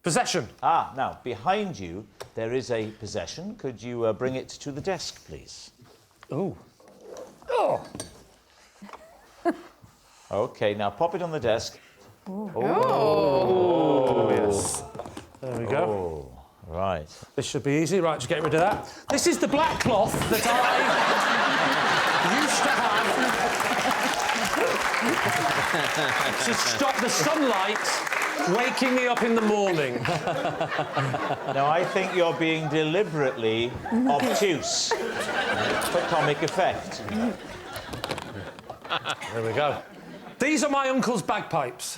Possession. Ah, now, behind you, there is a possession. Could you bring it to the desk, please? Ooh. Oh. OK, now pop it on the desk. Oh, yes. There we go. Oh, right. This should be easy. Right, just get rid of that. This is the black cloth that I used to have to stop the sunlight waking me up in the morning. Now, I think you're being deliberately obtuse for comic effect. There we go. These are my uncle's bagpipes.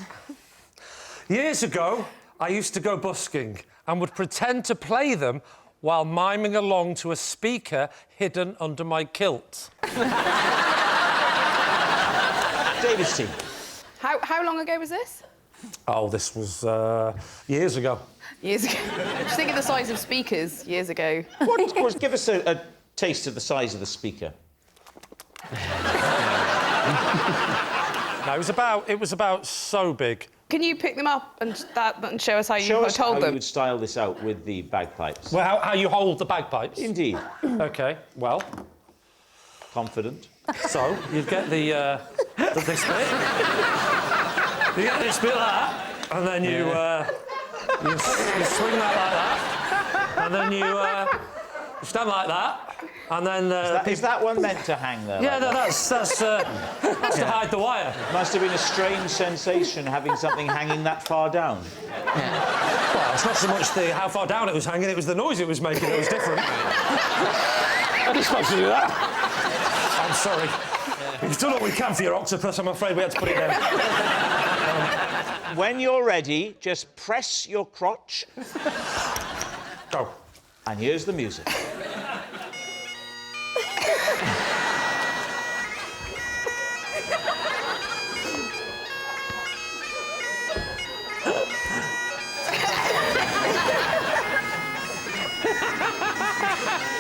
Years ago, I used to go busking and would pretend to play them while miming along to a speaker hidden under my kilt. David's team. How long ago was this? Oh, this was years ago. Years ago. Just think of the size of speakers years ago. What, give us a taste of the size of the speaker. No, it was about so big. Can you pick them up and show us how you told them? Show us how you would style this out with the bagpipes. Well, how you hold the bagpipes? Indeed. OK, well... Confident. So, you'd get this bit. You get this bit like that, and then you swing that like that, and then you stand like that, and then... Is that one meant to hang there? Yeah, like that's to hide the wire. Must have been a strange sensation having something hanging that far down. Well, it's not so much how far down it was hanging, it was the noise it was making that was different. I just supposed to do that. I'm sorry. We've done what we can for your octopus, I'm afraid we had to put it down. When you're ready, just press your crotch. Go. And here's the music.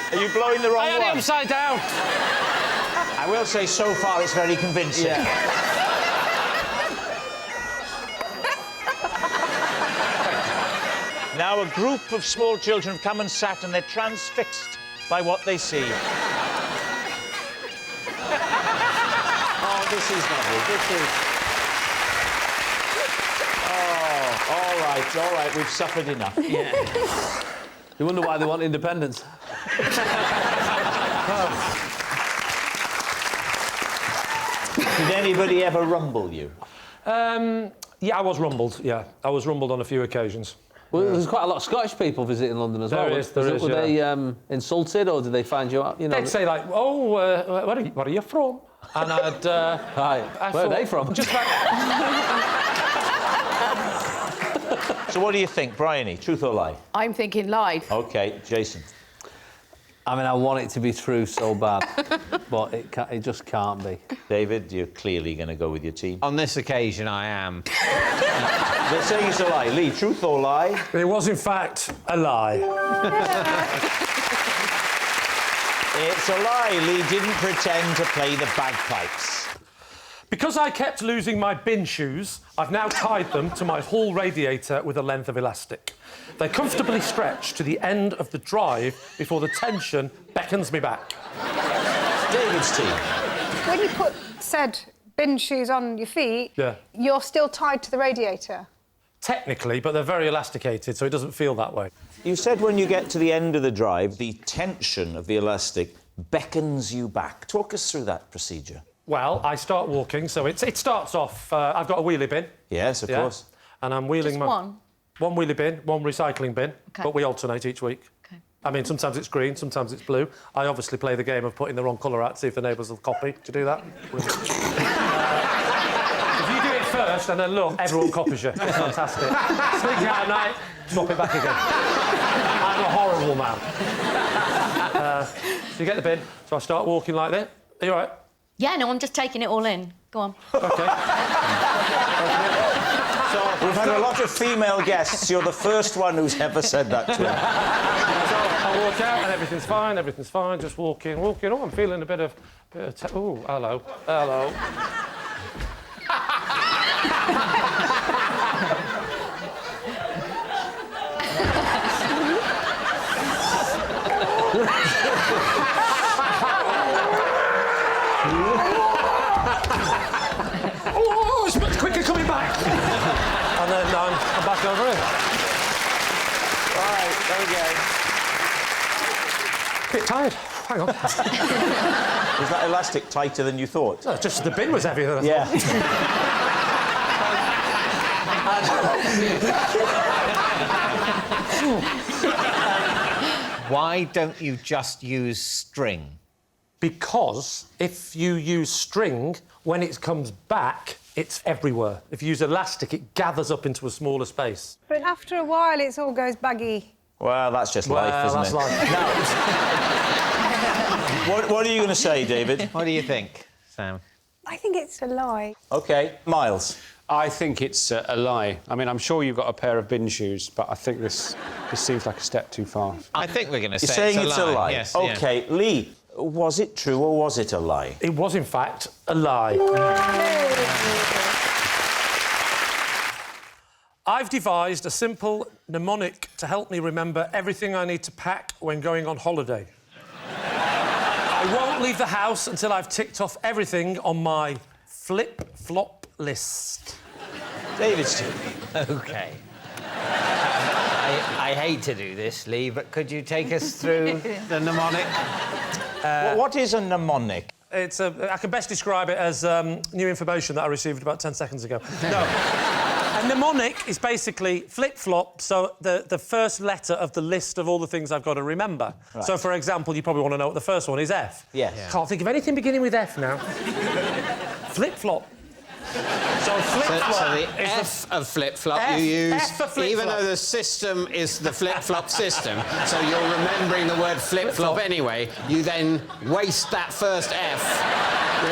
Are you blowing the wrong one? I had it upside down. I will say, so far, it's very convincing. Yeah. Now, a group of small children have come and sat, and they're transfixed by what they see. Oh, this is lovely. This is... Oh, all right, we've suffered enough. Yeah. You wonder why they want independence. Did anybody ever rumble you? Yeah, I was rumbled, yeah. I was rumbled on a few occasions. Well, there's quite a lot of Scottish people visiting London as well. There is, yeah. Were they insulted, or did they find you out? You know, they'd say, like, oh, where are you from? And I'd... Right. Where are they from? Just about... So what do you think, Bryony? Truth or lie? I'm thinking lie. OK, Jason. I mean, I want it to be true so bad, but it just can't be. David, you're clearly going to go with your team. On this occasion, I am. They're saying it's a lie. Lee, truth or lie? It was, in fact, a lie. It's a lie. Lee didn't pretend to play the bagpipes. Because I kept losing my bin shoes, I've now tied them to my hall radiator with a length of elastic. They comfortably stretch to the end of the drive before the tension beckons me back. David's team. When you put said bin shoes on your feet, yeah, you're still tied to the radiator? Technically, but they're very elasticated, so it doesn't feel that way. You said when you get to the end of the drive, the tension of the elastic beckons you back. Talk us through that procedure. Well, I start walking, so it starts off... I've got a wheelie bin. Yes, of course. And I'm wheeling Just one? One wheelie bin, one recycling bin, OK. but we alternate each week. OK. I mean, sometimes it's green, sometimes it's blue. I obviously play the game of putting the wrong colour out to see if the neighbours will copy. Do you do that? If you do it first and then look, everyone copies you. It's fantastic. Sneak out at night, swap it back again. I'm a horrible man. So you get the bin, so I start walking like this. Are you all right? Yeah, no, I'm just taking it all in. Go on. OK. So we've had a lot of female guests. You're the first one who's ever said that to him. So I walk out and everything's fine, just walking. Oh, I'm feeling a bit of... oh, hello. back over here. Right, there we go. Bit tired. Hang on. Was that elastic tighter than you thought? Oh, just the bin was heavier than I thought. Yeah. Why don't you just use string? Because if you use string, when it comes back, it's everywhere. If you use elastic, it gathers up into a smaller space. But after a while, it all goes baggy. Well, that's just life, isn't that's it? life. What are you going to say, David? What do you think, Sam? I think it's a lie. OK, Miles. I think it's a lie. I mean, I'm sure you've got a pair of bin shoes, but I think this seems like a step too far. I think we're going to You're say saying it's a lie? Yes, OK, yeah. Lee, was it true or was it a lie? It was, in fact, a lie. I've devised a simple mnemonic to help me remember everything I need to pack when going on holiday. I won't leave the house until I've ticked off everything on my flip-flop list. David's OK. I hate to do this, Lee, but could you take us through the mnemonic? what is a mnemonic? I can best describe it as new information that I received about 10 seconds ago. No. A mnemonic is basically flip-flop, so the first letter of the list of all the things I've got to remember. Right. So, for example, you probably want to know what the first one is, F. Yes. Yeah. Can't think of anything beginning with F now. Flip-flop. So flip-flop So the is F of flip-flop F- you use, F for flip-flop. even though the system is the flip-flop system, so you're remembering the word flip-flop anyway, you then waste that first F,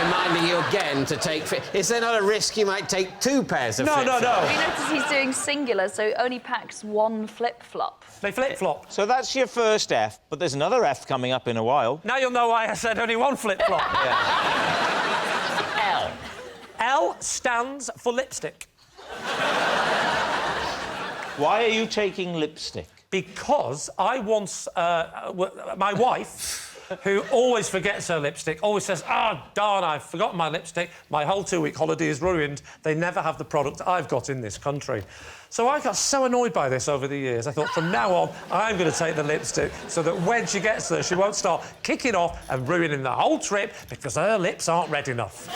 reminding you again to take... Is there not a risk you might take two pairs of flip-flop? No. You notice he's doing singular, so he only packs one flip-flop. They flip-flop. So that's your first F, but there's another F coming up in a while. Now you'll know why I said only one flip-flop. L. L stands for lipstick. Why are you taking lipstick? Because I once... my wife, who always forgets her lipstick, always says, darn, I've forgotten my lipstick. My whole 2-week holiday is ruined. They never have the product I've got in this country. So I got so annoyed by this over the years. I thought, from now on, I'm going to take the lipstick so that when she gets there, she won't start kicking off and ruining the whole trip because her lips aren't red enough.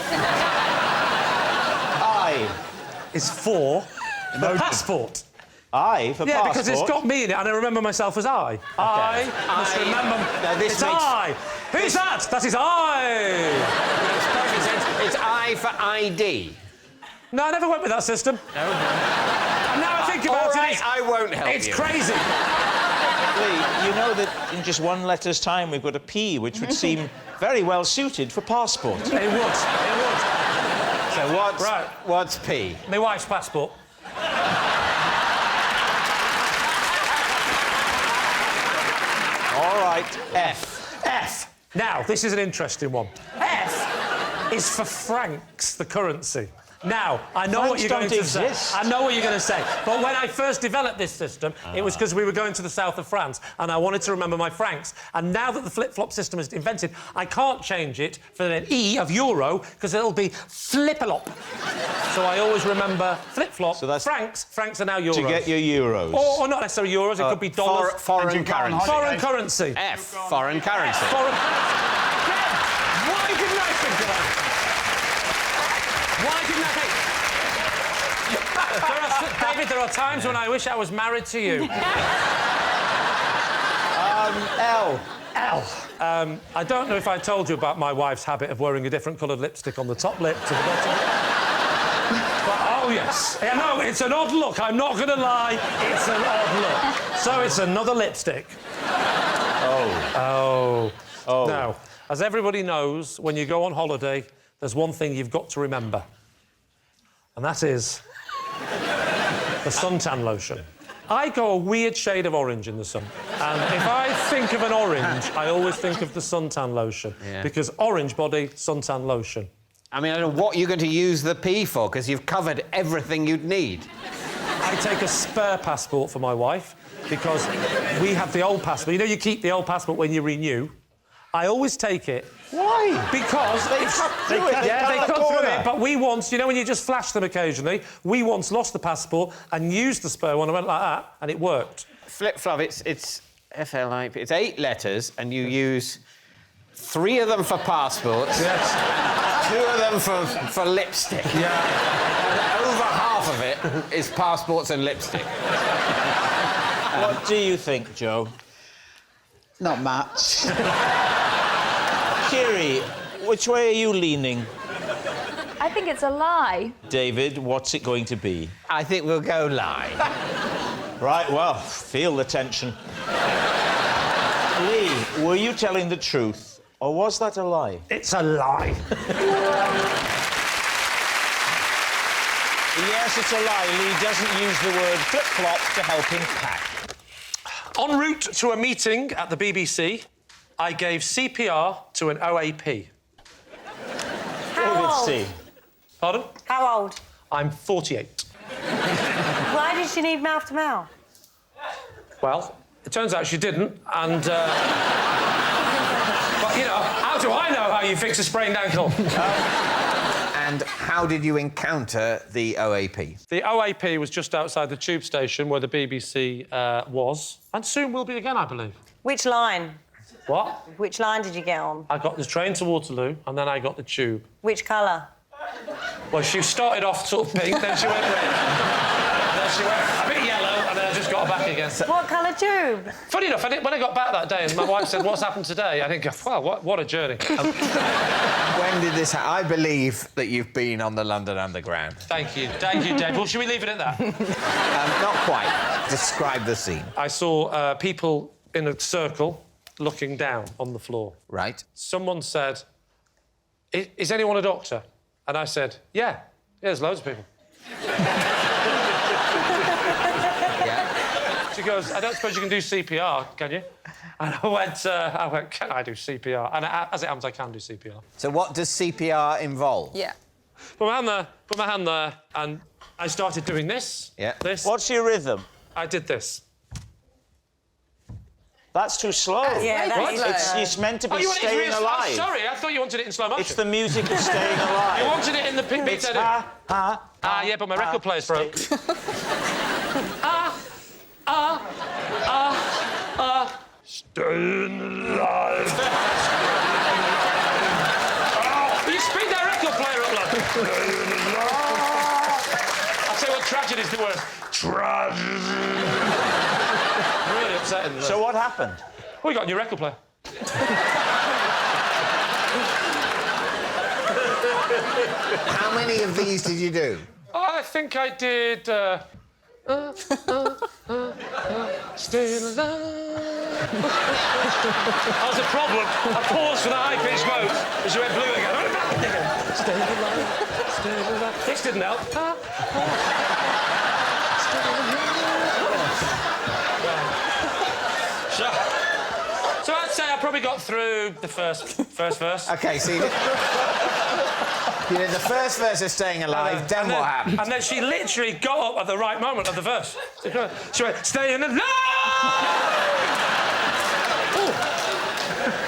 I Is for the passport. I for Yeah, passport. because it's got me in it, and I remember myself as I. I must remember... No, this it's makes- I. Who's that? That is I. Makes perfect sense. It's I for ID. No, I never went with that system. No. And now I think about All right, it, I won't help it's you. crazy. Lee, you know that in just one letter's time we've got a P, which would seem very well suited for passport. It would. So what's, Right. what's P? My wife's passport. All right, F. F. Now, this is an interesting one. F is for francs, the currency. Now, I know what Francs you're going don't to say. exist. I know what you're going to say. But when I first developed this system, it was because we were going to the south of France and I wanted to remember my francs. And now that the flip-flop system is invented, I can't change it for an E of euro because it'll be flip-a-lop. So I always remember flip-flop, So that's francs. Francs are now euros. To get your euros. Or not necessarily euros, it could be dollars. Foreign currency. Foreign currency. F. Foreign currency. Foreign... Why didn't I think of that? Why didn't I think? David, there are times when I wish I was married to you. L. L. I don't know if I told you about my wife's habit of wearing a different coloured lipstick on the top lip to the bottom. But, oh, yes. Yeah, no, it's an odd look. I'm not going to lie. It's an odd look. So it's another lipstick. Oh. Now, as everybody knows, when you go on holiday, there's one thing you've got to remember. And that is the suntan lotion. I go a weird shade of orange in the sun. And if I think of an orange, I always think of the suntan lotion. Yeah. Because orange body, suntan lotion. I mean, I don't know what you're going to use the P for, because you've covered everything you'd need. I take a spare passport for my wife because we have the old passport. You know, you keep the old passport when you renew. I always take it. Why? Because They cut through it. they cut through corner. it. But we once, you know, when you just flash them occasionally, we once lost the passport and used the spare one and went like that, and it worked. Flip-flop, it's FLIP. It's 8 letters, and you use 3 of them for passports, Yes. 2 of them for lipstick. Yeah. And over half of it is passports and lipstick. What do you think, Joe? Not much. Kiri, which way are you leaning? I think it's a lie. David, what's it going to be? I think we'll go lie. Right, well, feel the tension. Lee, were you telling the truth, or was that a lie? It's a lie. Yes, it's a lie. Lee doesn't use the word flip-flop to help him pack. En route to a meeting at the BBC, I gave CPR to an OAP. David old? C. Pardon? How old? I'm 48. Why did she need mouth to mouth? Well, it turns out she didn't, and... But, you know, how do I know how you fix a sprained ankle? And how did you encounter the OAP? The OAP was just outside the tube station where the BBC was, and soon will be again, I believe. Which line? What? Which line did you get on? I got the train to Waterloo, and then I got the tube. Which colour? Well, she started off sort of pink, then she went red. Then she went a bit yellow, and then I just got her back again. What colour tube? Funny enough, when I got back that day and my wife said, what's happened today? I think, wow, what a journey. When did this happen? I believe that you've been on the London Underground. Thank you, Dave. Well, should we leave it at that? Not quite. Describe the scene. I saw people in a circle looking down on the floor. Right. Someone said, is anyone a doctor? And I said, yeah, there's loads of people. Yeah. She goes, I don't suppose you can do CPR, can you? And I went, can I do CPR? And as it happens, I can do CPR. So what does CPR involve? Yeah. Put my hand there, and I started doing this. Yeah. This. What's your rhythm? I did this. That's too slow. Yeah, that is It's meant to be Oh, you wanted it staying in slow? alive. Oh, sorry, I thought you wanted it in slow motion. It's the music of staying alive. You wanted it in the pink beat. It's Yeah, but my record player's broke. Staying alive. Will you speed that record player up, lad? I'll tell you what tragedy's the word. Tragedy. Really upsetting. So what happened? We got a new record player. How many of these did you do? I think I did. Still alive. That was a problem. I paused for the high-pitched note as you went blue again. Still alive. Still alive. This didn't help. So I'd say I probably got through the first verse. OK, so you did the first verse of Staying Alive, then what happened? And then she literally got up at the right moment of the verse. She went, staying alive! Ooh.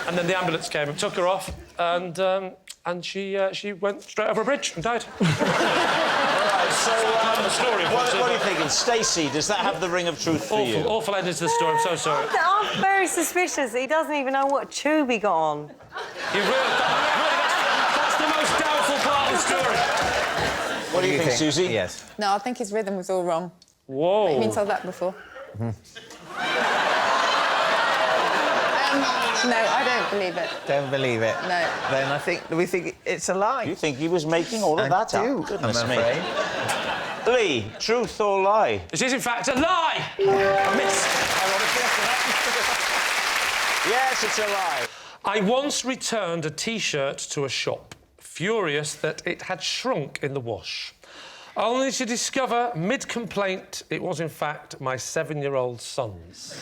And then the ambulance came and took her off, and she went straight over a bridge and died. So, the story, what are you thinking? Stacey, does that have the ring of truth for you? Awful ending to the story, I'm so sorry. I'm very suspicious. He doesn't even know what tube he got on. That's the most doubtful part of the story. What do you think, Susie? Yes. No, I think his rhythm was all wrong. Whoa. You've been told that before. No, I don't believe it. Don't believe it? No. Then we think it's a lie. You think he was making all of that I do, up? Goodness I'm me. afraid. Lee, truth or lie? This is, in fact, a lie! I missed, ironically, after that. Yes, it's a lie. I once returned a T-shirt to a shop, furious that it had shrunk in the wash, only to discover, mid-complaint, it was, in fact, my 7-year-old son's.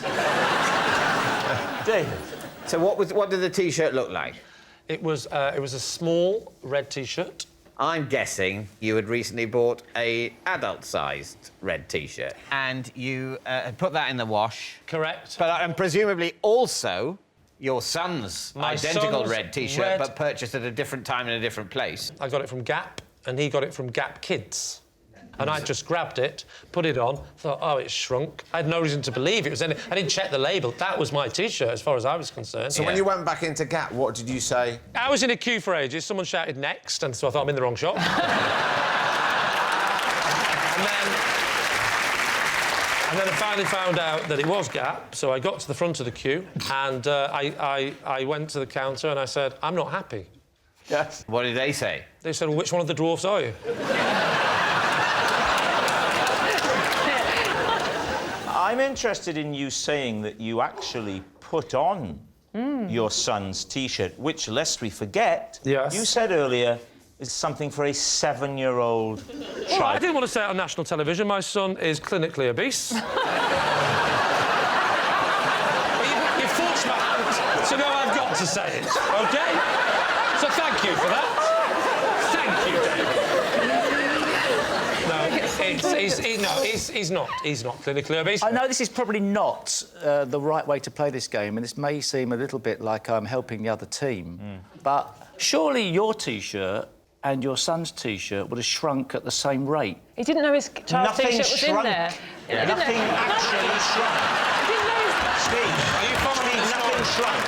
David. So what did the T-shirt look like? It was a small red T-shirt. I'm guessing you had recently bought a adult-sized red T-shirt and you had put that in the wash. Correct. But and presumably also your son's My identical son's red T-shirt, red- but purchased at a different time in a different place. I got it from Gap, and he got it from Gap Kids. And I just grabbed it, put it on, thought, oh, it's shrunk. I had no reason to believe it was any... I didn't check the label. That was my T-shirt, as far as I was concerned. So when you went back into Gap, what did you say? I was in a queue for ages. Someone shouted next, and so I thought I'm in the wrong shop. And then I finally found out that it was Gap, so I got to the front of the queue, and I went to the counter and I said, I'm not happy. Yes. What did they say? They said, well, which one of the dwarfs are you? I'm interested in you saying that you actually put on your son's T-shirt, which, lest we forget, Yes. you said earlier is something for a 7-year-old Well, I child. didn't want to say it on national television. My son is clinically obese. But you forced my hand, so now I've got to say it, OK? So thank you for that. Thank you, David. No, he's not clinically obese. I know this is probably not the right way to play this game, and this may seem a little bit like I'm helping the other team, but surely your T-shirt and your son's T-shirt would have shrunk at the same rate. He didn't know his child's Nothing T-shirt was shrunk. in there. Yeah. Nothing actually shrunk. Steve, Are you following nothing shrunk.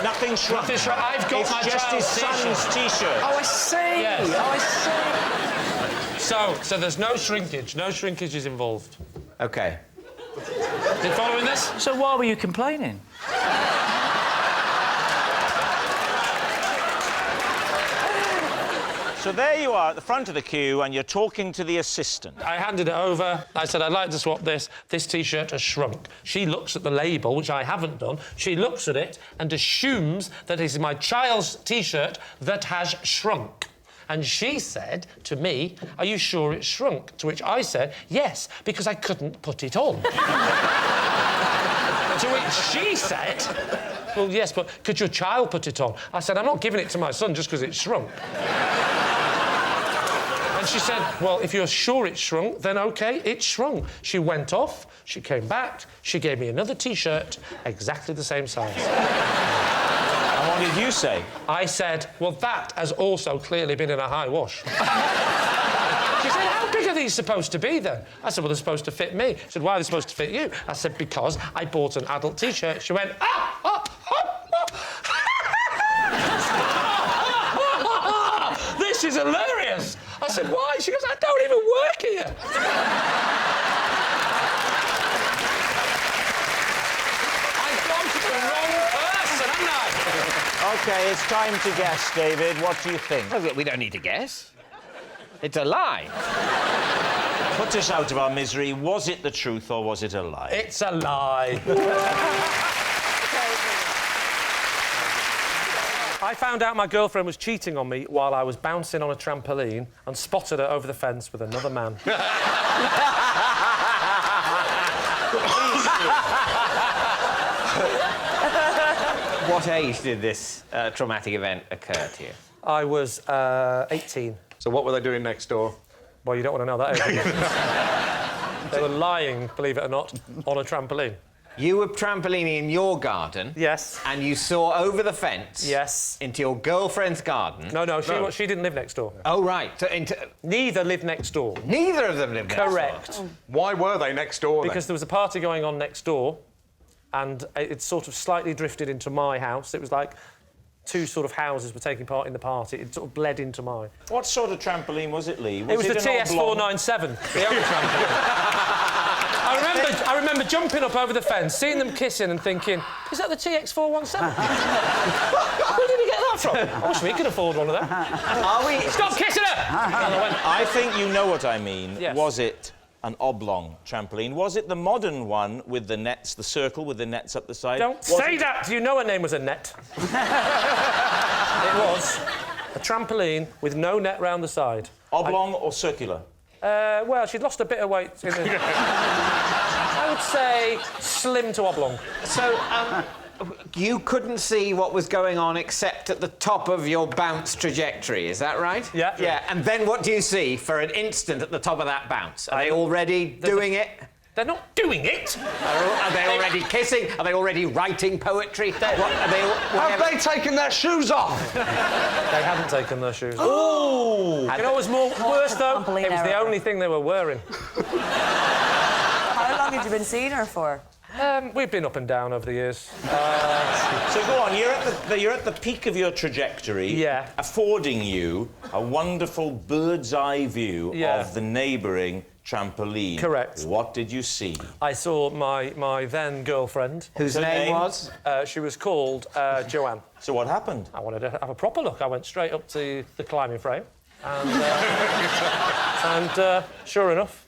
Nothing shrunk. Nothing shrunk. I've got it's my just his child's son's T-shirt. Oh, I see. Yes. Oh, I see. So there's no shrinkage. No shrinkage is involved. OK. You following this? So why were you complaining? So there you are at the front of the queue, and you're talking to the assistant. I handed it over. I said, I'd like to swap this. This T-shirt has shrunk. She looks at the label, which I haven't done. She looks at it and assumes that it is my child's T-shirt that has shrunk. And she said to me, are you sure it's shrunk? To which I said, yes, because I couldn't put it on. To which she said, well, yes, but could your child put it on? I said, I'm not giving it to my son just because it's shrunk. And she said, well, if you're sure it's shrunk, then OK, it's shrunk. She went off, she came back, she gave me another T-shirt, exactly the same size. And what did you say? I said, well, that has also clearly been in a high wash. She said, how big are these supposed to be, then? I said, well, they're supposed to fit me. She said, why are they supposed to fit you? I said, because I bought an adult T-shirt. She went, this is hilarious. I said, why? She goes, I don't even work here. I've gone to the wrong person, haven't I? OK, it's time to guess, David. What do you think? Well, we don't need to guess. It's a lie. Put us out of our misery. Was it the truth or was it a lie? It's a lie. I found out my girlfriend was cheating on me while I was bouncing on a trampoline and spotted her over the fence with another man. What age did this traumatic event occur to you? I was 18. So what were they doing next door? Well, you don't want to know that, do you? They were lying, believe it or not, on a trampoline. You were trampolining in your garden. Yes. And you saw over the fence. Yes. Into your girlfriend's garden. No, she didn't live next door. Oh, right. So Neither lived next door. Neither of them lived next door? Correct. Why were they next door, Because there was a party going on next door, and it sort of slightly drifted into my house. It was like two sort of houses were taking part in the party. It sort of bled into mine. What sort of trampoline was it, Lee? It was the TS497, the only trampoline. I remember jumping up over the fence, seeing them kissing and thinking, is that the TX417? Where did he get that from? I wish we could afford one of them. Stop kissing her! I think you know what I mean. Yes. Was it an oblong trampoline? Was it the modern one with the nets, the circle with the nets up the side? Don't say that! Do you know her name was Annette? It was a trampoline with no net round the side. Oblong or circular? Well, she'd lost a bit of weight. I would say slim to oblong. So, you couldn't see what was going on except at the top of your bounce trajectory, is that right? Yeah. Yeah, and then what do you see for an instant at the top of that bounce? Are they already doing it? They're not doing it. Are they already kissing? Are they already writing poetry? Have they taken their shoes off? They hadn't taken their shoes off. Oh! You know what was worse, though? It was the only thing they were wearing. How long had you been seeing her for? We've been up and down over the years. So go on, you're at the peak of your trajectory, Yeah. affording you a wonderful bird's-eye view of the neighbouring trampoline. Correct. What did you see? I saw my then girlfriend. Whose name was? She was called Joanne. So what happened? I wanted to have a proper look. I went straight up to the climbing frame, and, sure enough,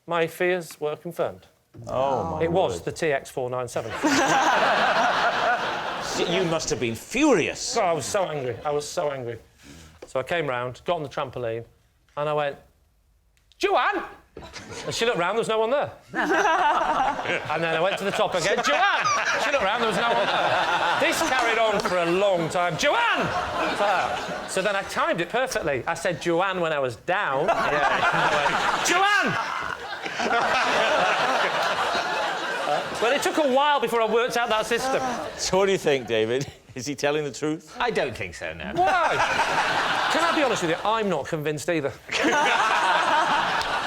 my fears were confirmed. Oh, my It was word. the TX497. You must have been furious. Oh, I was so angry. I was so angry. So I came round, got on the trampoline, and I went, Joanne! And she looked round, there was no one there. And then I went to the top again, Joanne! She looked round, there was no one there. This carried on for a long time. Joanne! So then I timed it perfectly. I said Joanne when I was down. I went, Joanne! Well, it took a while before I worked out that system. So what do you think, David? Is he telling the truth? I don't think so, no. Why? Can I be honest with you? I'm not convinced either.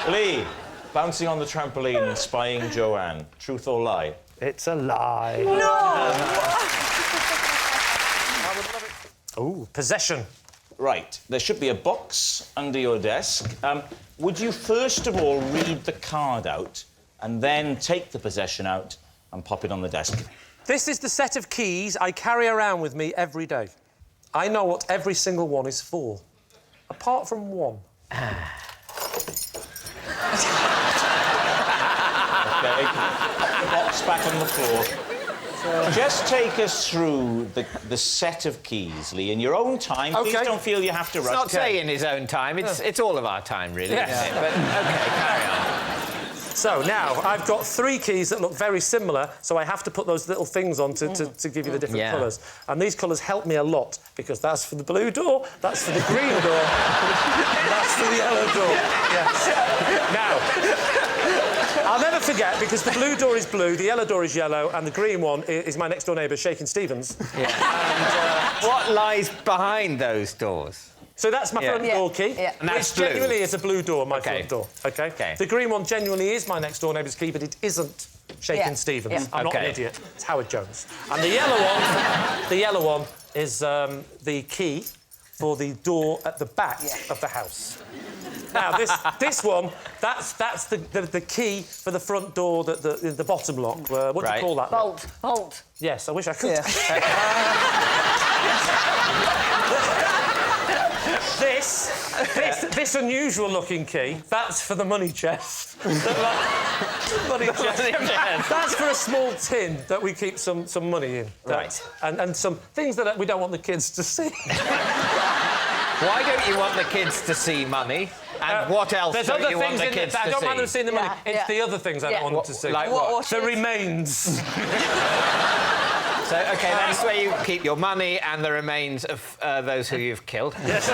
Lee, bouncing on the trampoline and spying Joanne. Truth or lie? It's a lie. No! Oh, possession. Right. There should be a box under your desk. Would you first of all read the card out and then take the possession out and pop it on the desk? This is the set of keys I carry around with me every day. I know what every single one is for, apart from one. OK. The box back on the floor. Just take us through the set of keys, Lee, in your own time. OK. Please don't feel you have to rush. It's not say in his own time, it's all of our time, really, Yes. isn't it? But, OK, carry on. So now, I've got 3 keys that look very similar, so I have to put those little things on to give you the different colours. And these colours help me a lot, because that's for the blue door, that's for the green door, and that's for the yellow door. Yes. Now, I'll never forget, because the blue door is blue, the yellow door is yellow, and the green one is my next-door neighbour, Shakin' Stevens. Yeah. And, what lies behind those doors? So that's my front door key. Yeah. And that's which genuinely blue. is a blue door, my front door. OK? The green one genuinely is my next door neighbour's key, but it isn't Shakin' Stevens. Yeah. I'm not an idiot. It's Howard Jones. And the yellow one is the key for the door at the back of the house. Now, this one, that's the key for the front door, the bottom lock. What do you call that? Bolt. Yes, I wish I could. This unusual-looking key, that's for the money chest. Money chest. That's for a small tin that we keep some money in. Right. And some things that we don't want the kids to see. Why don't you want the kids to see money? And what else don't you want the kids to see? I don't mind them seeing the money. It's the other things I don't want them to see. Like what? The remains. So, OK, that's where you keep your money and the remains of those who you've killed. Yes.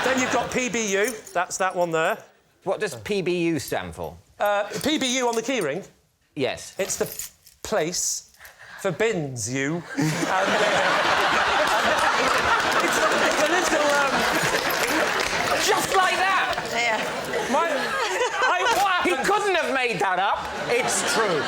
Then you've got PBU. That's that one there. What does PBU stand for? PBU on the keyring? Yes. It's the place for bins, you. It's a little, Just like that! Yeah. He couldn't have made that up. It's true.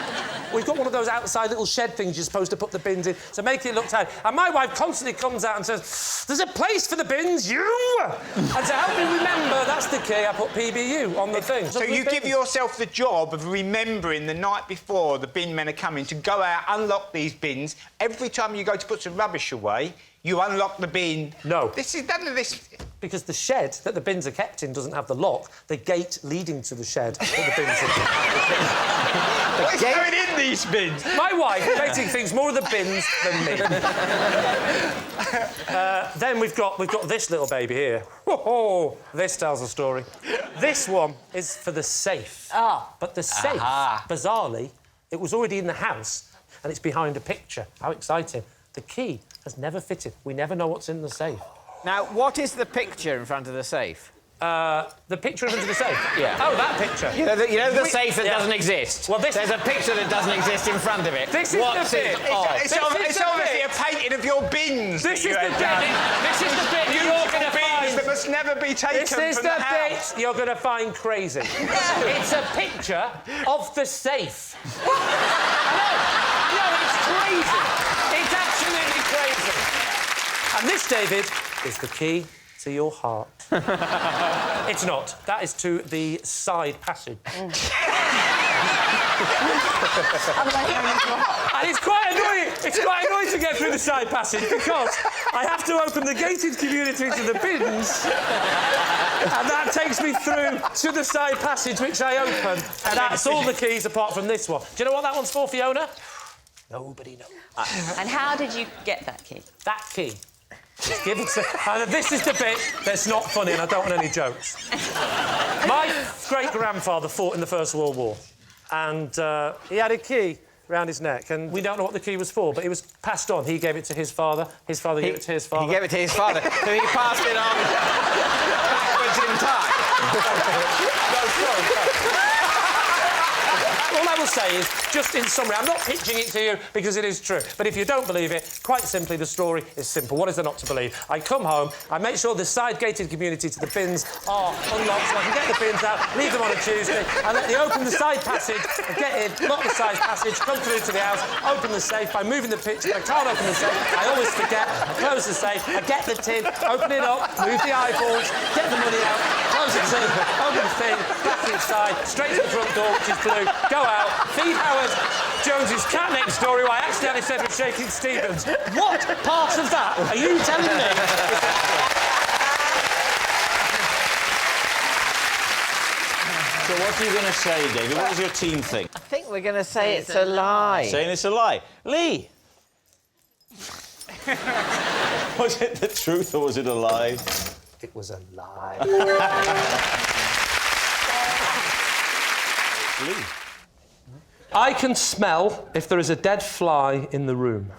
We've got one of those outside little shed things you're supposed to put the bins in to make it look tidy. And my wife constantly comes out and says, there's a place for the bins, you! And to help me remember, that's the key, I put PBU on the thing. So you give yourself the job of remembering the night before the bin men are coming to go out, unlock these bins. Every time you go to put some rubbish away, you unlock the bin. No. This is none of this. Because the shed that the bins are kept in doesn't have the lock. The gate leading to the shed that the bins are What's going in these bins? My wife basically thinks more of the bins than me. Then we've got this little baby here. Oh, this tells a story. This one is for the safe. But the safe, bizarrely, it was already in the house and it's behind a picture. How exciting. The key has never fitted. We never know what's in the safe. Now, what is the picture in front of the safe? The picture under the safe? Yeah. Oh, that picture. You know the safe that doesn't exist? Well, this... There's a picture that doesn't exist in front of it. This is What's the bit. It's obviously a painting of your bins. This is the bit. This is the bit you're going to find. That must never be taken This is from the house. bit you're going to find crazy. It's a picture of the safe. No, it's crazy. It's absolutely crazy. And this, David, is the key to your heart. It's not. That is to the side passage. And it's quite annoying. It's quite annoying to get through the side passage because I have to open the gated community to the bins, and that takes me through to the side passage, which I open. And that's all the keys apart from this one. Do you know what that one's for, Fiona? Nobody knows. And how did you get that key? That key. Just give it to... And this is the bit that's not funny, and I don't want any jokes. My great-grandfather fought in the First World War, and he had a key round his neck, and we don't know what the key was for, but it was passed on. He gave it to his father, his father gave it to his father. He gave it to his father, so he passed it on backwards in time. No, sorry. All I will say is, just in summary, I'm not pitching it to you because it is true, but if you don't believe it, quite simply, the story is simple. What is there not to believe? I come home, I make sure the side-gated community to the bins are unlocked so I can get the bins out, leave them on a Tuesday, and let me open the side passage, I get in, lock the side passage, come through to the house, open the safe by moving the picture, I can't open the safe, I always forget, I close the safe, I get the tin, open it up, move the eyeballs, get the money out, close the tin, open the thing, back inside, straight to the front door, which is blue, go out, feed Howard Jones's cat next door, who I accidentally said was Shaking Stevens. What part of that are you telling me? So what are you going to say, David? What does your team think? I think we're going to say it's a lie. Saying it's a lie. Lee! Was it the truth or was it a lie? It was a lie. Lee. I can smell if there is a dead fly in the room.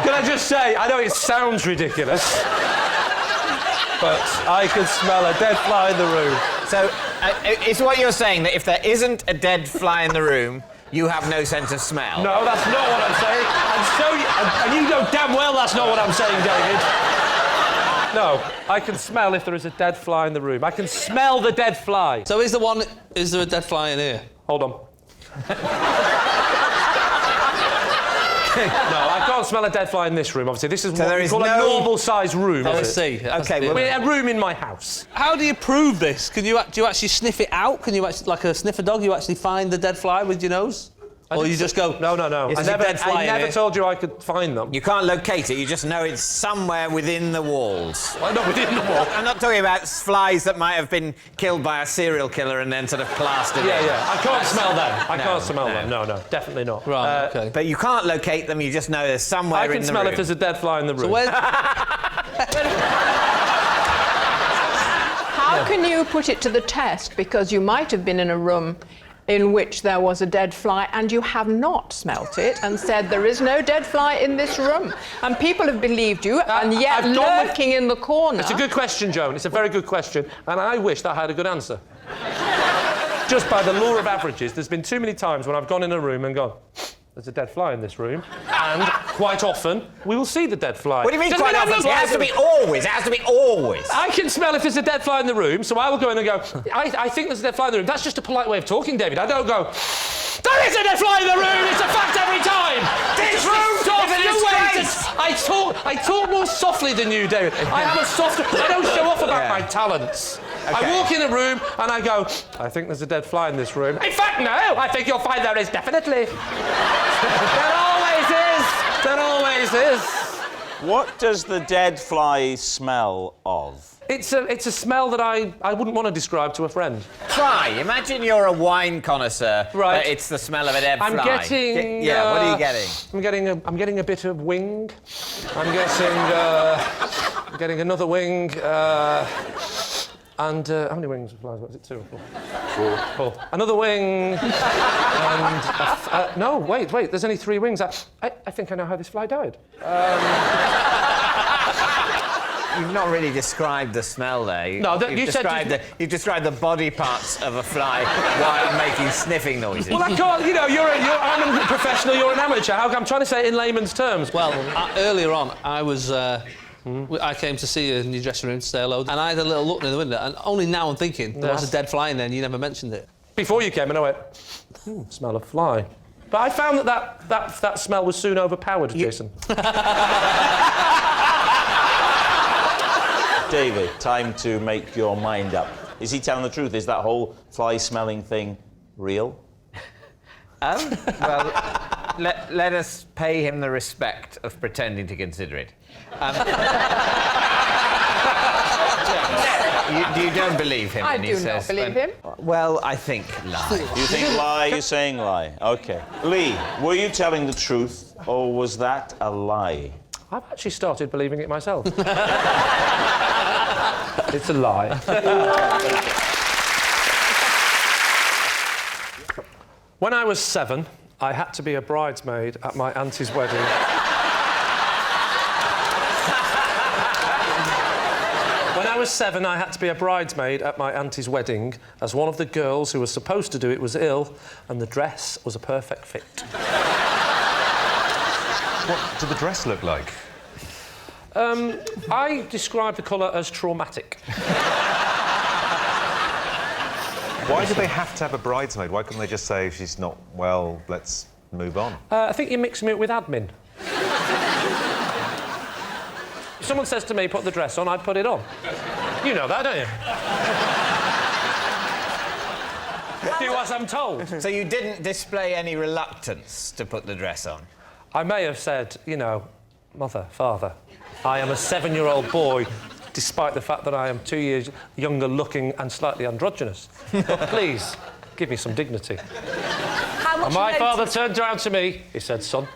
Can I just say, I know it sounds ridiculous, but I can smell a dead fly in the room. So, is what you're saying that if there isn't a dead fly in the room, you have no sense of smell? No, that's not what I'm saying. And you know damn well that's not what I'm saying, David. No, I can smell if there is a dead fly in the room. I can smell the dead fly. So is there a dead fly in here? Hold on. No, I can't smell a dead fly in this room, obviously. This is what we call a normal-sized room. I see. OK, well... A room in my house. How do you prove this? Do you actually sniff it out? Can you actually, like a sniffer dog, you actually find the dead fly with your nose? Or you just go... No. I never told you I could find them. You can't locate it, you just know it's somewhere within the walls. Well, not within the wall. I'm not talking about flies that might have been killed by a serial killer and then sort of plastered in. Yeah. I can't smell them. I can't smell them. No, definitely not. Right, OK. But you can't locate them, you just know there's somewhere in the room. I can smell if there's a dead fly in the room. So where... How can you put it to the test? Because you might have been in a room in which there was a dead fly and you have not smelt it and said there is no dead fly in this room. And people have believed you, and yet lurking in the corner... It's a good question, Joan. It's a very good question, and I wish that I had a good answer. Just by the law of averages, there's been too many times when I've gone in a room and gone, there's a dead fly in this room, and quite often we will see the dead fly. What do you mean quite often? It has to be always. It has to be always. I can smell if there's a dead fly in the room, so I will go in and go, I think there's a dead fly in the room. That's just a polite way of talking, David. I don't go, there is a dead fly in the room! It's a fact every time! This room is a disgrace! I talk more softly than you, David. I have a softer... I don't show off about my talents. Okay. I walk in a room and I go, I think there's a dead fly in this room. In fact, no, I think you'll find there is definitely. There always is. What does the dead fly smell of? It's a smell that I wouldn't want to describe to a friend. Try. Imagine you're a wine connoisseur. Right. It's the smell of a dead fly. I'm getting... Yeah, what are you getting? I'm getting a bit of wing. I'm getting another wing. And how many wings flies? Was it 2 or 4? 4. Another wing. And no, wait. There's only 3 wings. I think I know how this fly died. You've not really described the smell there. No, you've described the body parts of a fly while making sniffing noises. Well, I can't. You know, I'm a professional. You're an amateur. I'm trying to say it in layman's terms. Well, earlier on, I was. I came to see you in your dressing room to say hello, and I had a little look in the window, and only now I'm thinking there was a dead fly in there, and you never mentioned it. Before you came, and I went, smell of fly. But I found that smell was soon overpowered, Jason. David, time to make your mind up. Is he telling the truth? Is that whole fly-smelling thing real? Well, let us pay him the respect of pretending to consider it. You don't believe him when he says... I do not believe him. Well, I think lie. You think lie, you're saying lie. OK. Lee, were you telling the truth, or was that a lie? I've actually started believing it myself. It's a lie. When I was 7, I had to be a bridesmaid at my auntie's wedding. When I was 7, I had to be a bridesmaid at my auntie's wedding, as one of the girls who was supposed to do it was ill, and the dress was a perfect fit. What did the dress look like? I describe the colour as traumatic. Why do they have to have a bridesmaid? Why couldn't they just say, if she's not well, let's move on? I think you're mixing it with admin. If someone says to me, put the dress on, I'd put it on. You know that, don't you? Do as I'm told. So you didn't display any reluctance to put the dress on? I may have said, you know, mother, father, I am a 7-year-old boy, despite the fact that I am 2 years younger looking and slightly androgynous. But please, give me some dignity. And my father turned around to me, he said, son,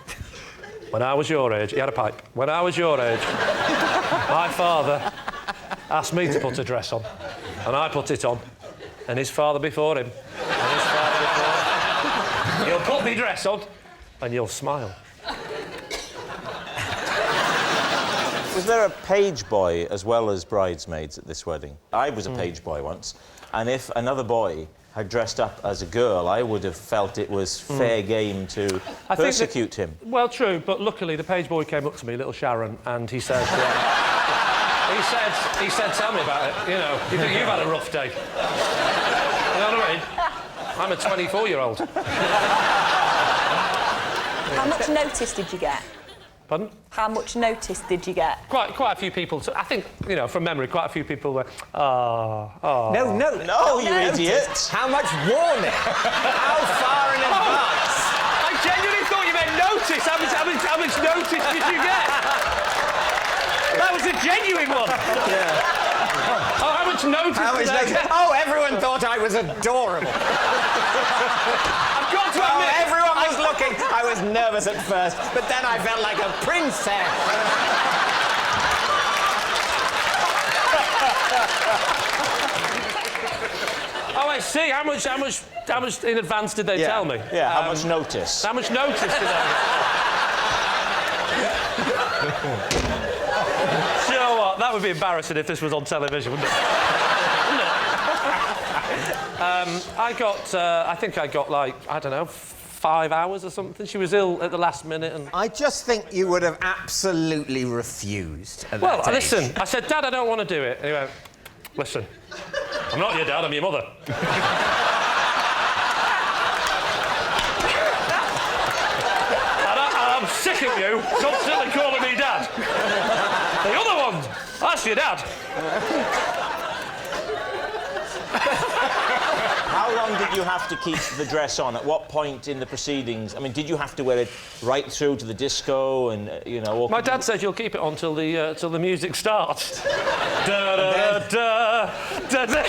when I was your age, he had a pipe, when I was your age, my father asked me to put a dress on, and I put it on, and his father before him, and his father before him. You'll put the dress on, and you'll smile. Was there a page boy as well as bridesmaids at this wedding? I was a page boy once, and if another boy had dressed up as a girl, I would have felt it was fair game to persecute him. Well, true, but luckily the page boy came up to me, little Sharon, and he said, he said, tell me about it. You know, you think you've had a rough day. You know what I mean? I'm a 24-year-old. How much notice did you get? Pardon? How much notice did you get? Quite a few people. I think, you know, from memory, quite a few people were, No, you idiot. How much warning? How far in advance? I genuinely thought you meant notice. How much notice did you get? That was a genuine one. Yeah. Oh, how much notice did I get? Oh, everyone thought I was adorable. I've got to admit... everyone was looking. I was nervous at first, but then I felt like a princess. Oh, I see. How much in advance did they tell me? Yeah, how much notice? How much notice did I get? You know what? That would be embarrassing if this was on television, wouldn't it? I think I got, like, I don't know, 5 hours or something. She was ill at the last minute and... I just think you would have absolutely refused at that age. Listen, I said, Dad, I don't want to do it. And he went, listen, I'm not your dad, I'm your mother. and I'm sick of you constantly calling me Dad. The other one, that's your dad. How long did you have to keep the dress on? At what point in the proceedings? I mean, did you have to wear it right through to the disco and, you know... My dad said you'll keep it on till the music starts. Da da da da da da.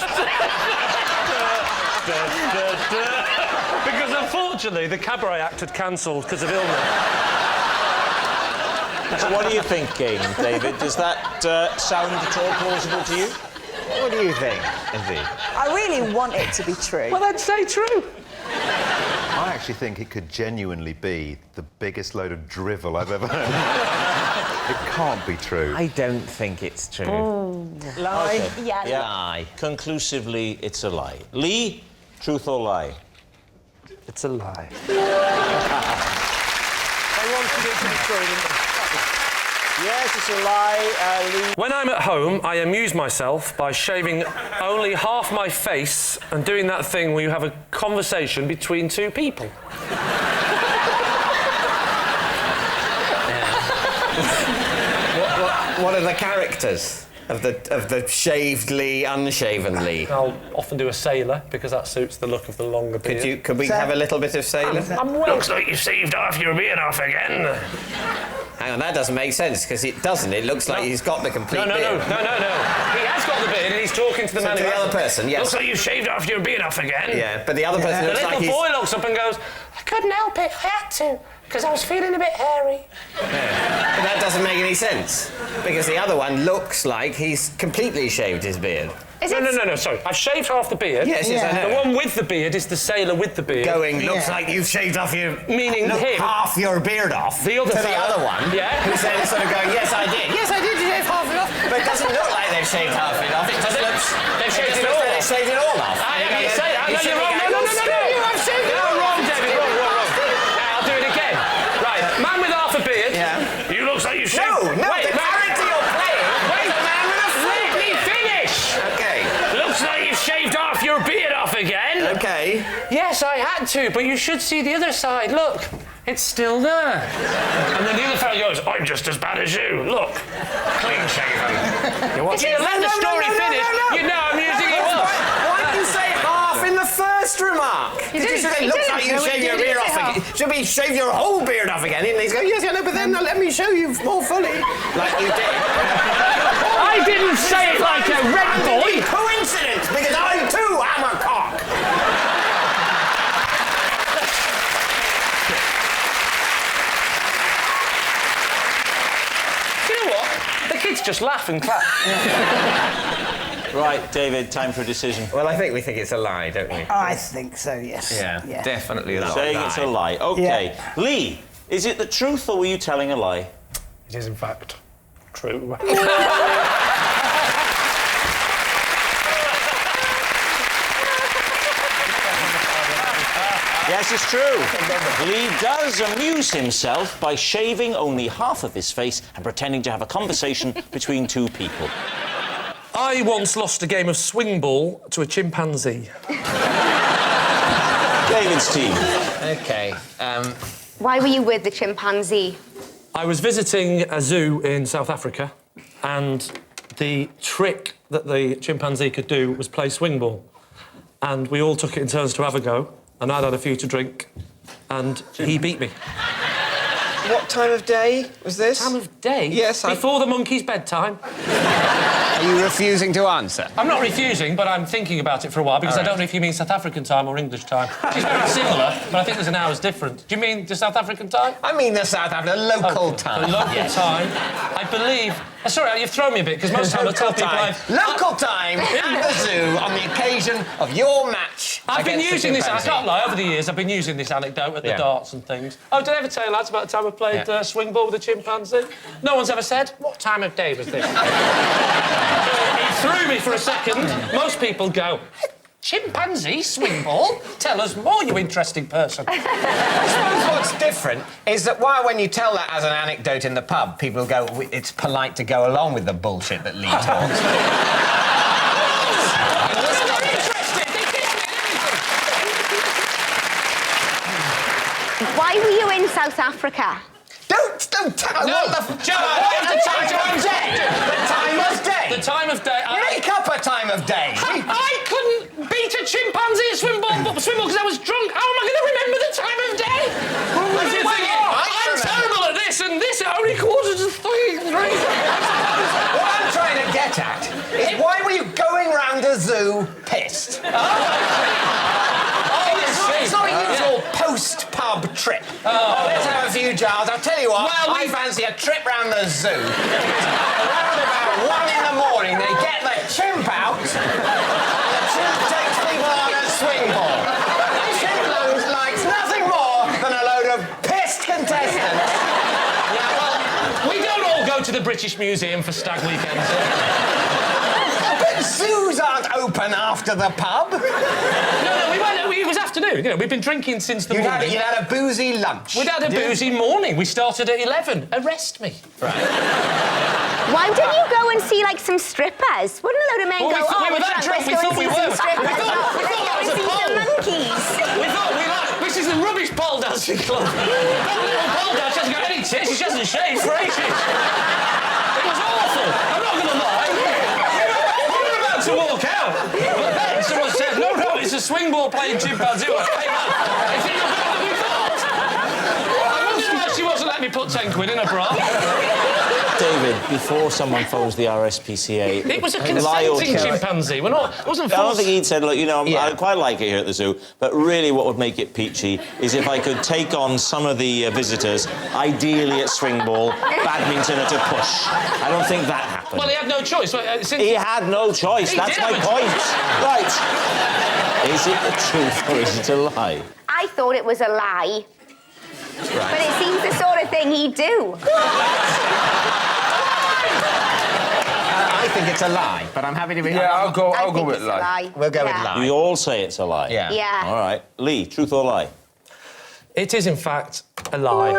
Because unfortunately the cabaret act had cancelled because of illness. So what are you thinking, David? Does that sound at all plausible to you? What do you think, Izzy? I really want it to be true. Well, then say true. I actually think it could genuinely be the biggest load of drivel I've ever heard. It can't be true. I don't think it's true. Lie? Okay. Yeah. Lie. Conclusively, it's a lie. Lee, truth or lie? It's a lie. Yes, it's a lie, Lee. When I'm at home, I amuse myself by shaving only half my face and doing that thing where you have a conversation between two people. What are the characters of the shaved Lee, unshaven Lee? I'll often do a sailor because that suits the look of the longer beard. Could we have a little bit of sailor? Looks like you shaved half your beard off again. Hang on, that doesn't make sense because it doesn't. It looks like he's got the complete beard. No. He has got the beard and he's talking to the man to who the other person. Yes. Looks like you shaved half your beard off again. Yeah, but the other person looks like The little boy looks up and goes, I couldn't help it, I had to, because I was feeling a bit hairy. Yeah. But that doesn't make any sense because the other one looks like he's completely shaved his beard. No, sorry. I've shaved half the beard. Yes, I know. The one with the beard is the sailor with the beard. Looks like you've shaved off your... Meaning him. half your beard off. The other the other one. Yeah. Who's then sort of going, yes, I did. Yes, I did shave half it off. But it doesn't look like they've shaved half it off. It just looks... They've shaved it all off. They've shaved it all off. You say that. No, you're wrong. No. I've shaved it all wrong, off. David. Wrong. Now, I'll do it again. Right. Man with half a beard. Yeah. You looks like you shaved... No, Wait, the character you're playing is a man with a Let me finish. Okay. Looks like you've shaved half your beard off again. Okay. Yes, I had to, but you should see the other side. Look, it's still there. And then the other fellow goes, I'm just as bad as you. Look, clean shaven. If you let the story finish, you know I'm using it well. Why didn't you say half in the first remark? You Did you say it looks like you shaved your beard off again? Should we shave your whole beard off again? And he's going, yes, I know, but then let me show you more fully. Like you did. I didn't say it like a red boy. Coincidence, because I too am a cock. You know what? The kids just laugh and clap. Right, David, time for a decision. Well, I think we think it's a lie, don't we? I think so, yes. Yeah. Definitely a lie. Saying it's a lie. OK. Yeah. Lee, is it the truth or were you telling a lie? It is, in fact, true. Yes, it's true. Lee does amuse himself by shaving only half of his face and pretending to have a conversation between two people. I once lost a game of swing ball to a chimpanzee. David's team. OK. Why were you with the chimpanzee? I was visiting a zoo in South Africa, and the trick that the chimpanzee could do was play swing ball. And we all took it in turns to have a go, and I'd had a few to drink, and he beat me. What time of day was this? Time of day? Yes, Before the monkey's bedtime. Are you refusing to answer? I'm not refusing, but I'm thinking about it for a while, because I don't know if you mean South African time or English time. Which is very similar, but I think there's an hour's difference. Do you mean the South African time? I mean the South African, local time. The local time. I believe... sorry, you've thrown me a bit, because most times I tell people Local time at the zoo on the occasion of your match. I've been using this... I chimpanzee. can't lie, over the years, I've been using this anecdote at the darts and things. Oh, did I ever tell you, lads, about the time I played swing ball with a chimpanzee? No one's ever said, what time of day was this? He threw me for a second. Most people go, chimpanzee swing ball? Tell us more, you interesting person. I suppose what's different is that when you tell that as an anecdote in the pub, people go, it's polite to go along with the bullshit that Lee talks. Why were you in South Africa? Don't tell No, the time of day. The time of day. The time of day. Make up a time of day. I couldn't beat a chimpanzee at swim ball because I was drunk. How am I going to remember the time of day? I'm terrible at this, and this at only 2:45. What I'm trying to get at is why were you going round a zoo pissed? It's not a usual post-pub trip. Let's have a few jars. I'll tell you what, I fancy a trip round the zoo. Around about 1 in the morning, they get the chimp out, and the chimp takes people on a swing ball. The chimp likes nothing more than a load of pissed contestants. Yeah, well, we don't all go to the British Museum for stag weekends. But zoos aren't open after the pub. No, we went. It was afternoon. You know, we've been drinking since the morning. You had a boozy lunch. We'd had a boozy morning. We started at 11. Arrest me. Right. Why didn't you go and see, like, some strippers? Wouldn't a load of men Well, go, we were that drunk, we thought we were. Some strippers. We thought that was a see some monkeys. We thought this is the rubbish pole dancing club. That little pole dance hasn't got any tits, she hasn't shaved for ages. It was awful. I'm not going to lie. We were about to walk out. But then someone said, no, it's a swing ball playing chimpanzee. I came out. It's even better than we thought. I wonder why she wasn't letting me put 10 quid in her bra. David, before someone phones the RSPCA... It was a consenting chimpanzee. It wasn't forced. I don't think he'd said, look, you know, I quite like it here at the zoo, but really what would make it peachy is if I could take on some of the visitors, ideally at swing ball, badminton at a push. I don't think that happened. Well, he had no choice. He had no choice. That's my point. Right. Is it the truth or is it a lie? I thought it was a lie. Right. But it seems the sort of thing he'd do. I think it's a lie, but I'm happy to be... Yeah, I'll go with lie. We'll go with lie. We all say it's a lie. Yeah. Yeah. All right. Lee, truth or lie? It is, in fact, a lie.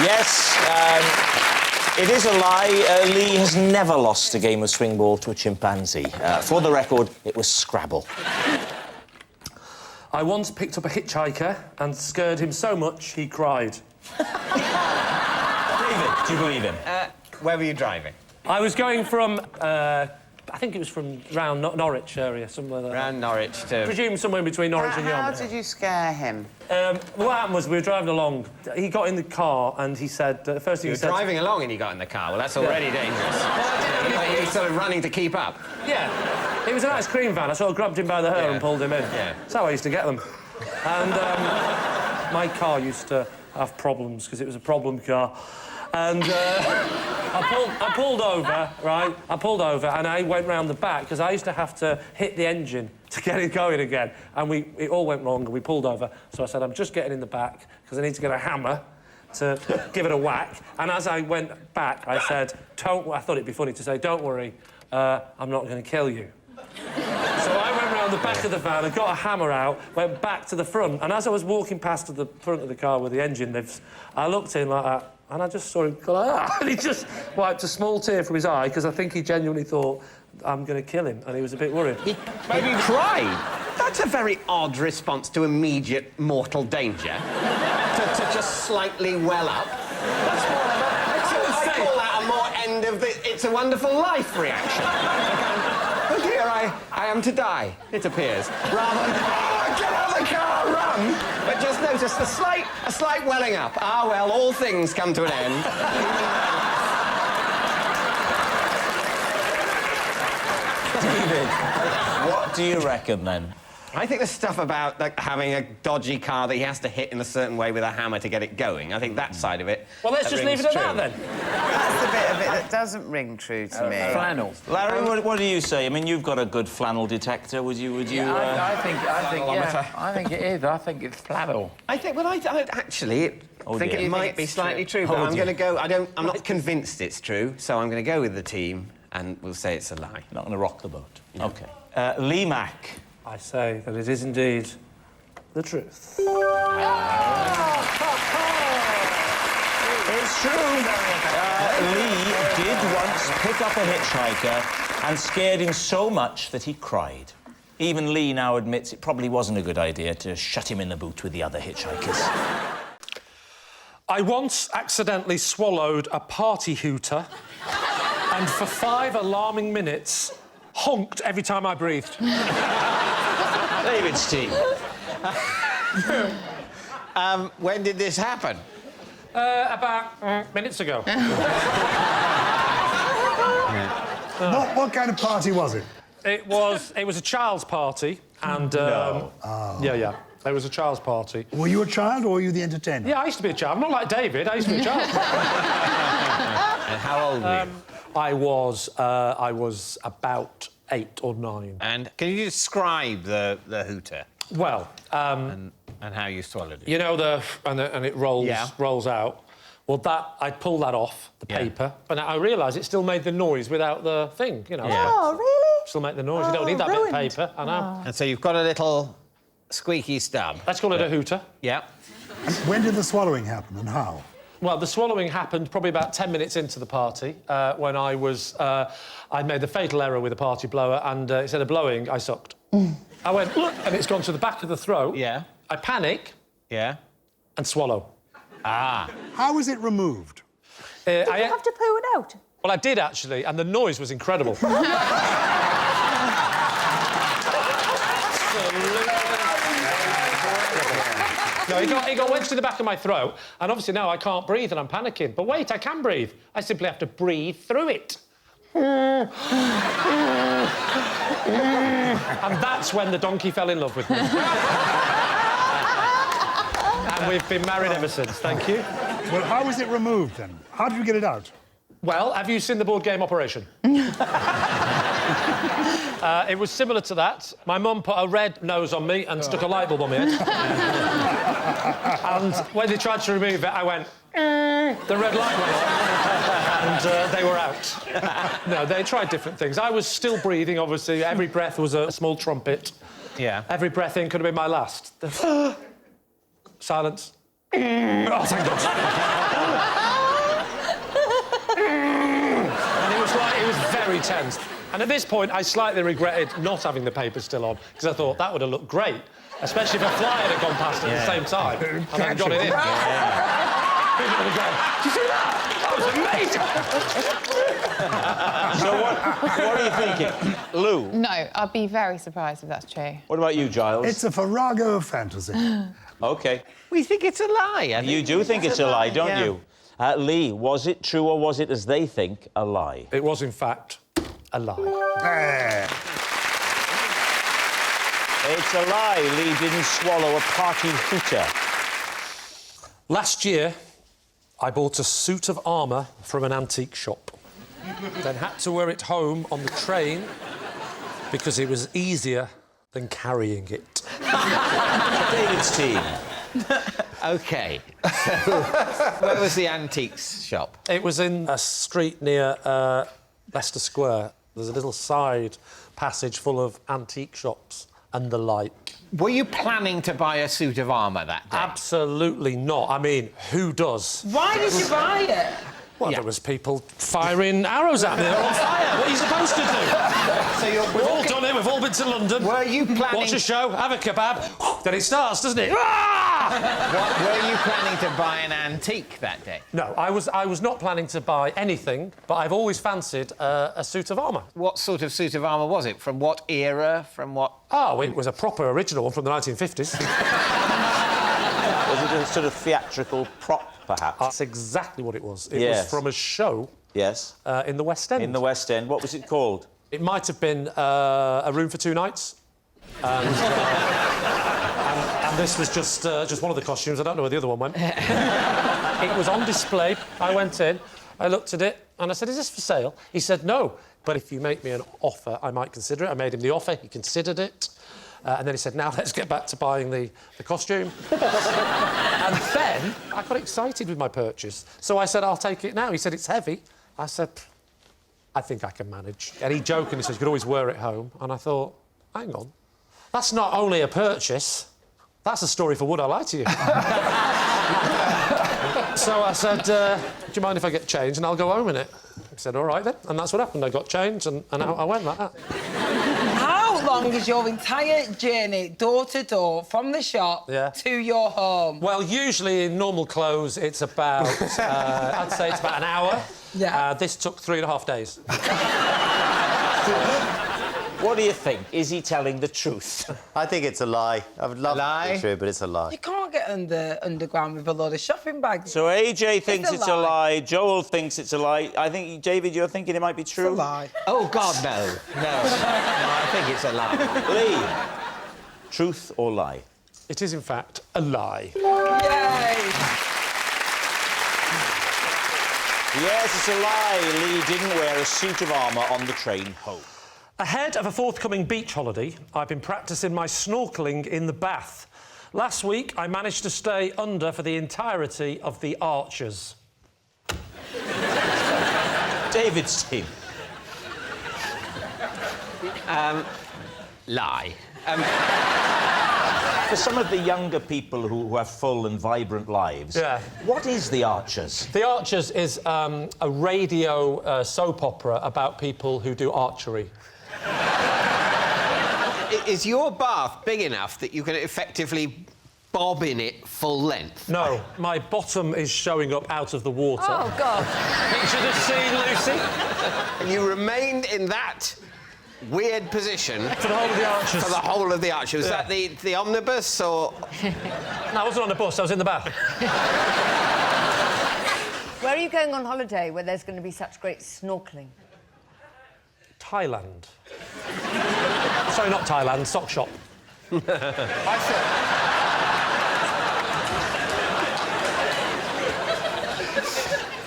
Yes, it is a lie. Lee has never lost a game of swing ball to a chimpanzee. For the record, it was Scrabble. I once picked up a hitchhiker and scared him so much he cried. David, do you believe him? Where were you driving? I was going from, I think it was from round Norwich area, somewhere there. Round Norwich to... I presume somewhere between Norwich and Yarmouth. How did you scare him? What happened was we were driving along. He got in the car and he said... the first thing he said... You were driving along and you got in the car. Well, that's already dangerous. You were sort of running to keep up. Yeah. It was an ice cream van. I sort of grabbed him by the hair and pulled him in. Yeah. That's how I used to get them. And my car used to have problems because it was a problem car. And I pulled over, right? I pulled over and I went round the back because I used to have to hit the engine to get it going again. And it all went wrong and we pulled over. So I said, I'm just getting in the back because I need to get a hammer to give it a whack. And as I went back, I said, I thought it'd be funny to say, don't worry, I'm not going to kill you. So I went round the back of the van and got a hammer out, went back to the front, and as I was walking past to the front of the car where the engine lives, I looked in like that, and I just saw him go like that, and he just wiped a small tear from his eye, because I think he genuinely thought, I'm going to kill him, and he was a bit worried. He cried? That's a very odd response to immediate mortal danger. to just slightly well up. That's more of a... I call that a more end of the It's a Wonderful Life reaction. Oh dear, I am to die, it appears. Rather than, oh, get out of the car, run! But just notice a slight welling up. Ah, well, all things come to an end. David, what do you reckon, then? I think the stuff about having a dodgy car that he has to hit in a certain way with a hammer to get it going, I think that side of it... Well, let's just leave it at that, then. That's the bit of it that doesn't ring true to me. Flannel. Larry, what do you say? I mean, you've got a good flannel detector. Would you? I think it is. I think it's flannel. I think it might be slightly true, but I'm going to go... I'm not convinced it's true, so I'm going to go with the team, and we'll say it's a lie. Not going to rock the boat. No. OK. Lee Mack. I say that it is indeed the truth. It's true. Lee did once pick up a hitchhiker and scared him so much that he cried. Even Lee now admits it probably wasn't a good idea to shut him in the boot with the other hitchhikers. I once accidentally swallowed a party hooter and for 5 alarming minutes honked every time I breathed. David's team. When did this happen? About minutes ago. What kind of party was it? It was a child's party, and yeah, it was a child's party. Were you a child or were you the entertainer? Yeah, I used to be a child. I'm not like David. I used to be a child. And how old were you? I was about 8 or 9. And can you describe the Hooter? Well, and how you swallowed it? you know and it rolls out. Well, I pulled that off the paper, and I realised it still made the noise without the thing. You know. Yeah. Oh, really? Still make the noise. You don't need that bit of paper. I know. And so you've got a little squeaky stub. Let's call it a Hooter. Yeah. And when did the swallowing happen and how? Well, the swallowing happened probably about 10 minutes into the party when I made the fatal error with a party blower, and instead of blowing, I sucked. I went, look, and it's gone to the back of the throat. Yeah. I panic. Yeah. And swallow. Ah. How was it removed? Did you have to poo it out? Well, I did, actually, and the noise was incredible. No, it got wedged to the back of my throat, and obviously now I can't breathe and I'm panicking. But wait, I can breathe. I simply have to breathe through it. And that's when the donkey fell in love with me. And we've been married ever since, thank you. Well, how was it removed, then? How did you get it out? Well, have you seen the board game Operation? It was similar to that. My mum put a red nose on me and stuck a light bulb on my head. And when they tried to remove it, I went... The red light went on, and they were out. No, they tried different things. I was still breathing, obviously. Every breath was a small trumpet. Yeah. Every breath in could have been my last. Silence. Oh, thank God. And it was very tense. And at this point, I slightly regretted not having the paper still on, because I thought that would have looked great, especially if a fly had gone past at the same time, and then got it in. People would have gone, did you see that? That was amazing! So what are you thinking? Lou? No, I'd be very surprised if that's true. What about you, Giles? It's a farrago of fantasy. OK. We think it's a lie. You do think it's a lie, don't you? Lee, was it true or was it, as they think, a lie? It was, in fact, a lie. It's a lie. Lee didn't swallow a party Hooter. Last year, I bought a suit of armour from an antique shop. Then had to wear it home on the train because it was easier than carrying it. David's team. OK. Where was the antiques shop? It was in a street near Leicester Square. There's a little side passage full of antique shops and the like. Were you planning to buy a suit of armour that day? Absolutely not. I mean, who does? Why did you buy it? Well, there was people firing arrows at me. They're on fire. What are you supposed to do? So we've all done it. We've all been to London. Were you planning... Watch a show, have a kebab, then it starts, doesn't it? Were you planning to buy an antique that day? No, I was not planning to buy anything, but I've always fancied a suit of armour. What sort of suit of armour was it? From what era? From what... Oh, it was a proper original one from the 1950s. Was it a sort of theatrical prop, perhaps? That's exactly what it was. It was from a show... Yes. In the West End. In the West End. What was it called? It might have been A Room for Two Nights. And this was just one of the costumes. I don't know where the other one went. It was on display. I went in, I looked at it, and I said, "Is this for sale?" He said, "No, but if you make me an offer, I might consider it." I made him the offer, he considered it. And then he said, "Now let's get back to buying the costume." And then I got excited with my purchase. So I said, "I'll take it now." He said, "It's heavy." I said, "I think I can manage." And he jokingly said, "You could always wear it home." And I thought, hang on. That's not only a purchase, that's a story for Would I Lie to You? So I said, "Do you mind if I get changed and I'll go home in it?" He said, "All right, then." And that's what happened. I got changed and out I went like that. How long is your entire journey, door to door, from the shop to your home? Well, usually in normal clothes, it's about, I'd say it's about an hour. Yeah. This took 3.5 days. What do you think? Is he telling the truth? I think it's a lie. I would love it to be true, but it's a lie. You can't get underground with a load of shopping bags. So AJ thinks it's a lie. Joel thinks it's a lie. I think, David, you're thinking it might be true? It's a lie. Oh, God, no. No, I think it's a lie. Lee, truth or lie? It is, in fact, a lie. Yay! Yes, it's a lie. Lee didn't wear a suit of armour on the train home. Ahead of a forthcoming beach holiday, I've been practising my snorkeling in the bath. Last week, I managed to stay under for the entirety of the Archers. David's team. Lie. For some of the younger people who have full and vibrant lives, what is The Archers? The Archers is a radio soap opera about people who do archery. Is your bath big enough that you can effectively bob in it full length? No, my bottom is showing up out of the water. Oh, God. Picture the scene, Lucy. And you remained in that weird position... For the whole of the Archers. For the whole of the Archers. Was that the omnibus, or...? No, I wasn't on a bus, I was in the bath. Where are you going on holiday where there's going to be such great snorkeling? Thailand. Sorry, not Thailand, sock shop.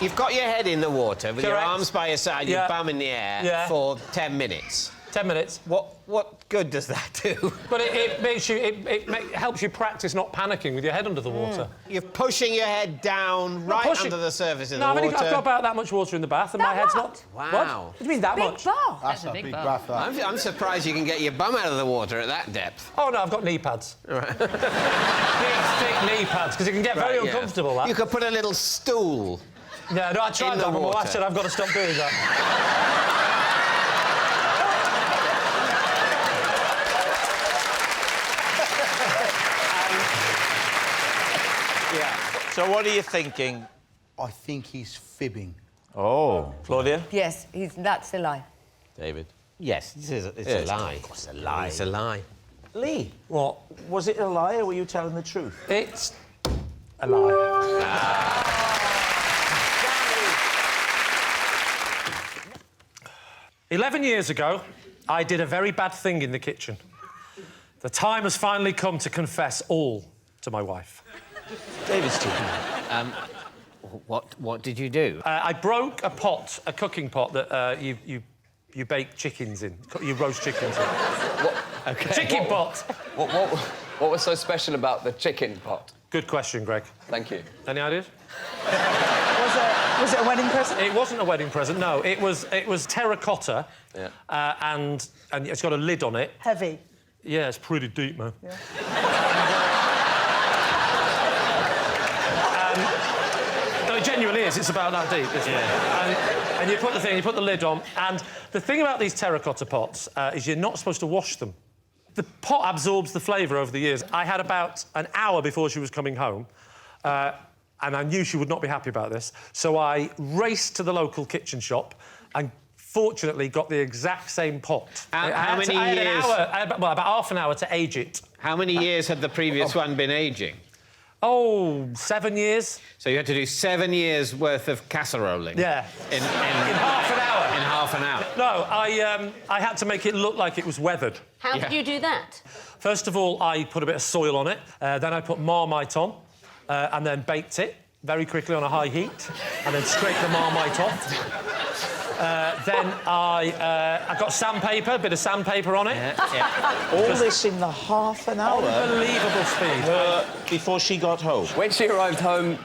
You've got your head in the water with your Correct. arms by your side, your bum in the air for 10 minutes. 10 minutes. What good does that do? But it makes you... It helps you practice not panicking with your head under the water. You're pushing your head down under the surface of the water. water. I've got about that much water in the bath and my head's not... Wow. What? What do you mean, that much? Bath. That's a big bath. I'm surprised you can get your bum out of the water at that depth. Oh, no, I've got knee pads. Right. Big, thick knee pads, because it can get very uncomfortable, that. You could put a little stool. Yeah, no, I tried that, but my wife said I've got to stop doing that. So what are you thinking? I think he's fibbing. Oh. Claudia? Yes, that's a lie. David? Yes, it's a lie. Of course, a lie. It's a lie. Lee? What? Was it a lie, or were you telling the truth? It's a lie. 11 years ago, I did a very bad thing in the kitchen. The time has finally come to confess all to my wife. David's team. What did you do? I broke a pot, a cooking pot that you bake chickens in. You roast chickens in. Okay. Chicken pot. What was so special about the chicken pot? Good question, Greg. Thank you. Any ideas? Was it a wedding present? It wasn't a wedding present. No, it was terracotta. Yeah. And it's got a lid on it. Heavy. Yeah, it's pretty deep, man. Yeah. No, it genuinely is. It's about that deep, isn't it? And you put the lid on. And the thing about these terracotta pots is you're not supposed to wash them. The pot absorbs the flavour over the years. I had about an hour before she was coming home, and I knew she would not be happy about this, so I raced to the local kitchen shop and fortunately got the exact same pot. How many years? About half an hour to age it. How many years had the previous one been aging? Oh, 7 years. So you had to do 7 years worth of casseroling? Yeah. In half an hour. In half an hour? No, I had to make it look like it was weathered. How did you do that? First of all, I put a bit of soil on it. Then I put Marmite on, and then baked it very quickly on a high heat, and then scraped the Marmite off. Then I got sandpaper, a bit of sandpaper on it. All this in the half an hour? Unbelievable speed. Before she got home? When she arrived home,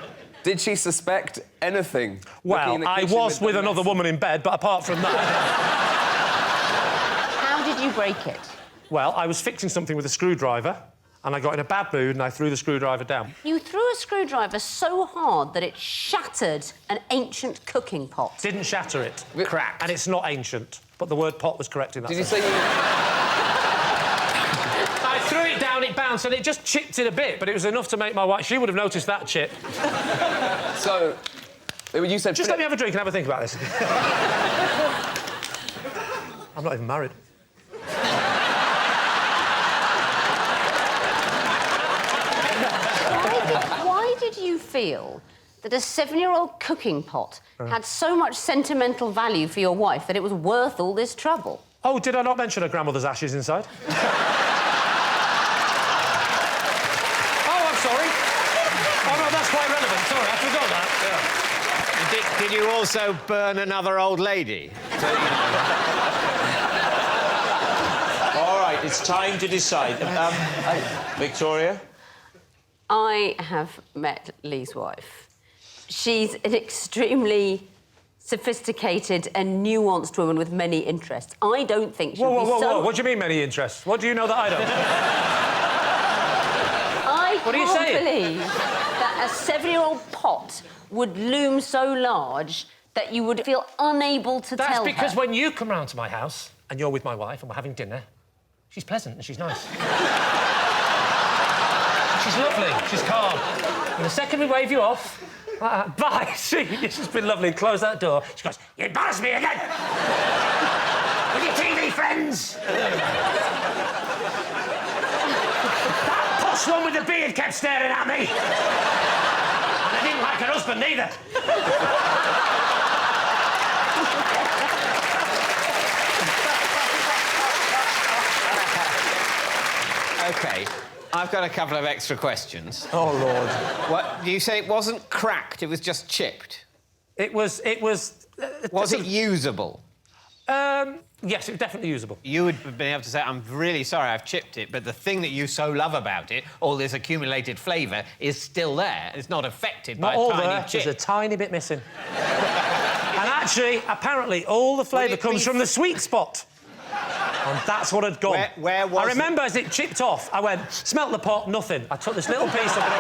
did she suspect anything? Well, I was with another woman in bed, but apart from that... How did you break it? Well, I was fixing something with a screwdriver, and I got in a bad mood, and I threw the screwdriver down. You threw a screwdriver so hard that it shattered an ancient cooking pot. Didn't shatter it. Cracked. And it's not ancient, but the word pot was correct in that Did you sense. say you... I threw it down, it bounced, and it just chipped it a bit, but it was enough to make my wife... She would have noticed that chip. So, you said... Just let me have a drink and have a think about this. I'm not even married. Why did you feel that a 7-year-old cooking pot had so much sentimental value for your wife that it was worth all this trouble? Oh, did I not mention her grandmother's ashes inside? Oh, I'm sorry. Oh, no, that's quite relevant. Sorry, I forgot that. Yeah. Did you also burn another old lady? All right, it's time to decide. Victoria? I have met Lee's wife. She's an extremely sophisticated and nuanced woman with many interests. I don't think she'll be so... Whoa. What do you mean, many interests? What do you know that I don't? What are you saying? I can't believe that a 7-year-old pot would loom so large that you would feel unable to tell her. That's because when you come round to my house and you're with my wife and we're having dinner, she's pleasant and she's nice. She's lovely, she's calm. And the second we wave you off, bye, see, this has been lovely, close that door. She goes, you embarrass me again! With your TV friends! That posh one with the beard kept staring at me! And I didn't like her husband either. OK, I've got a couple of extra questions. Oh, Lord. What, you say it wasn't cracked, it was just chipped? It was... Was it usable? Yes, it was definitely usable. You would have been able to say, I'm really sorry I've chipped it, but the thing that you so love about it, all this accumulated flavour, is still there. It's not affected by a tiny chip. There's a tiny bit missing. And actually, apparently, all the flavour comes from the sweet spot. And that's what had gone. Where was I remember as it chipped off, I went, smelt the pot, nothing. I took this little piece of it.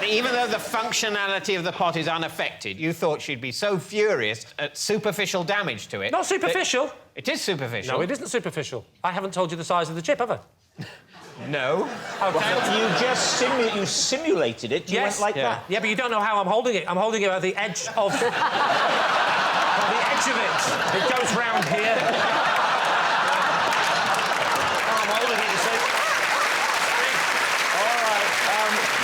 Even though the functionality of the pot is unaffected, you thought she'd be so furious at superficial damage to it... Not superficial. It is superficial. No, it isn't superficial. I haven't told you the size of the chip, have I? No. OK. You just simulated it. You went like that. Yeah, but you don't know how I'm holding it. I'm holding it at the edge of... the edge of it. It goes round here. I'm holding it, you see.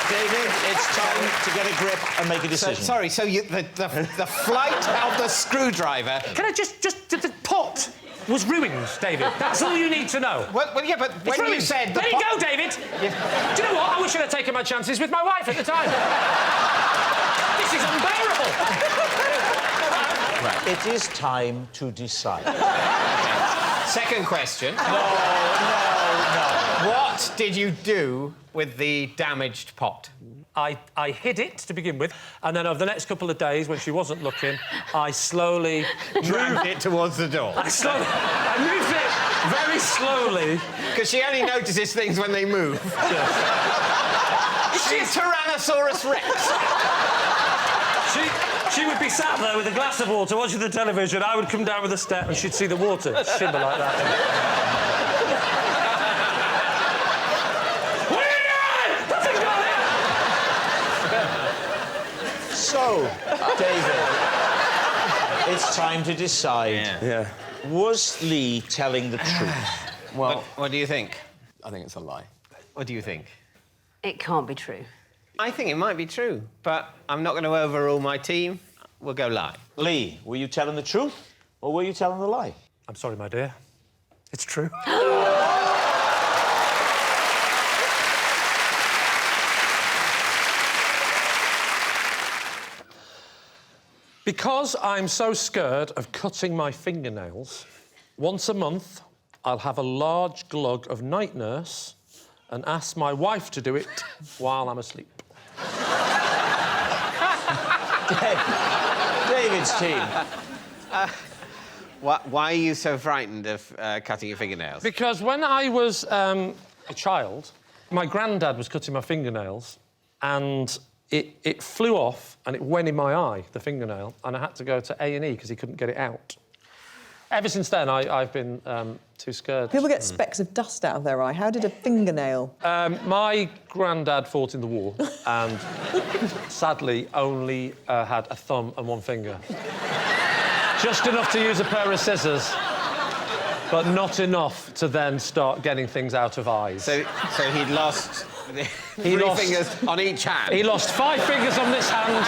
David, it's time to get a grip and make a decision. Sorry, so the flight of the screwdriver... Can I just the pot was ruined, David. That's all you need to know. Well, yeah, but when you said... There you go, David! Yeah. Do you know what? I wish I'd have taken my chances with my wife at the time. This is unbearable! Right. It is time to decide. Second question. No. What did you do with the damaged pot? I hid it to begin with, and then over the next couple of days, when she wasn't looking, I slowly moved it towards the door. I moved it very slowly. Because she only notices things when they move. Yes. She's Tyrannosaurus Rex. She would be sat there with a glass of water watching the television. I would come down with a step and she'd see the water shimmer like that. So, David, it's time to decide. Yeah. Was Lee telling the truth? Well, what do you think? I think it's a lie. What do you think? It can't be true. I think it might be true, but I'm not going to overrule my team. We'll go lie. Lee, were you telling the truth or were you telling the lie? I'm sorry, my dear. It's true. Because I'm so scared of cutting my fingernails, once a month I'll have a large glug of night nurse and ask my wife to do it while I'm asleep. David's team. Why are you so frightened of cutting your fingernails? Because when I was a child, my granddad was cutting my fingernails and it flew off and it went in my eye, the fingernail, and I had to go to A&E because he couldn't get it out. Ever since then, I've been too scared. People get specks of dust out of their eye. How did a fingernail... My granddad fought in the war and sadly only had a thumb and one finger. Just enough to use a pair of scissors, but not enough to then start getting things out of eyes. So he'd lost... Three fingers on each hand. He lost 5 fingers on this hand,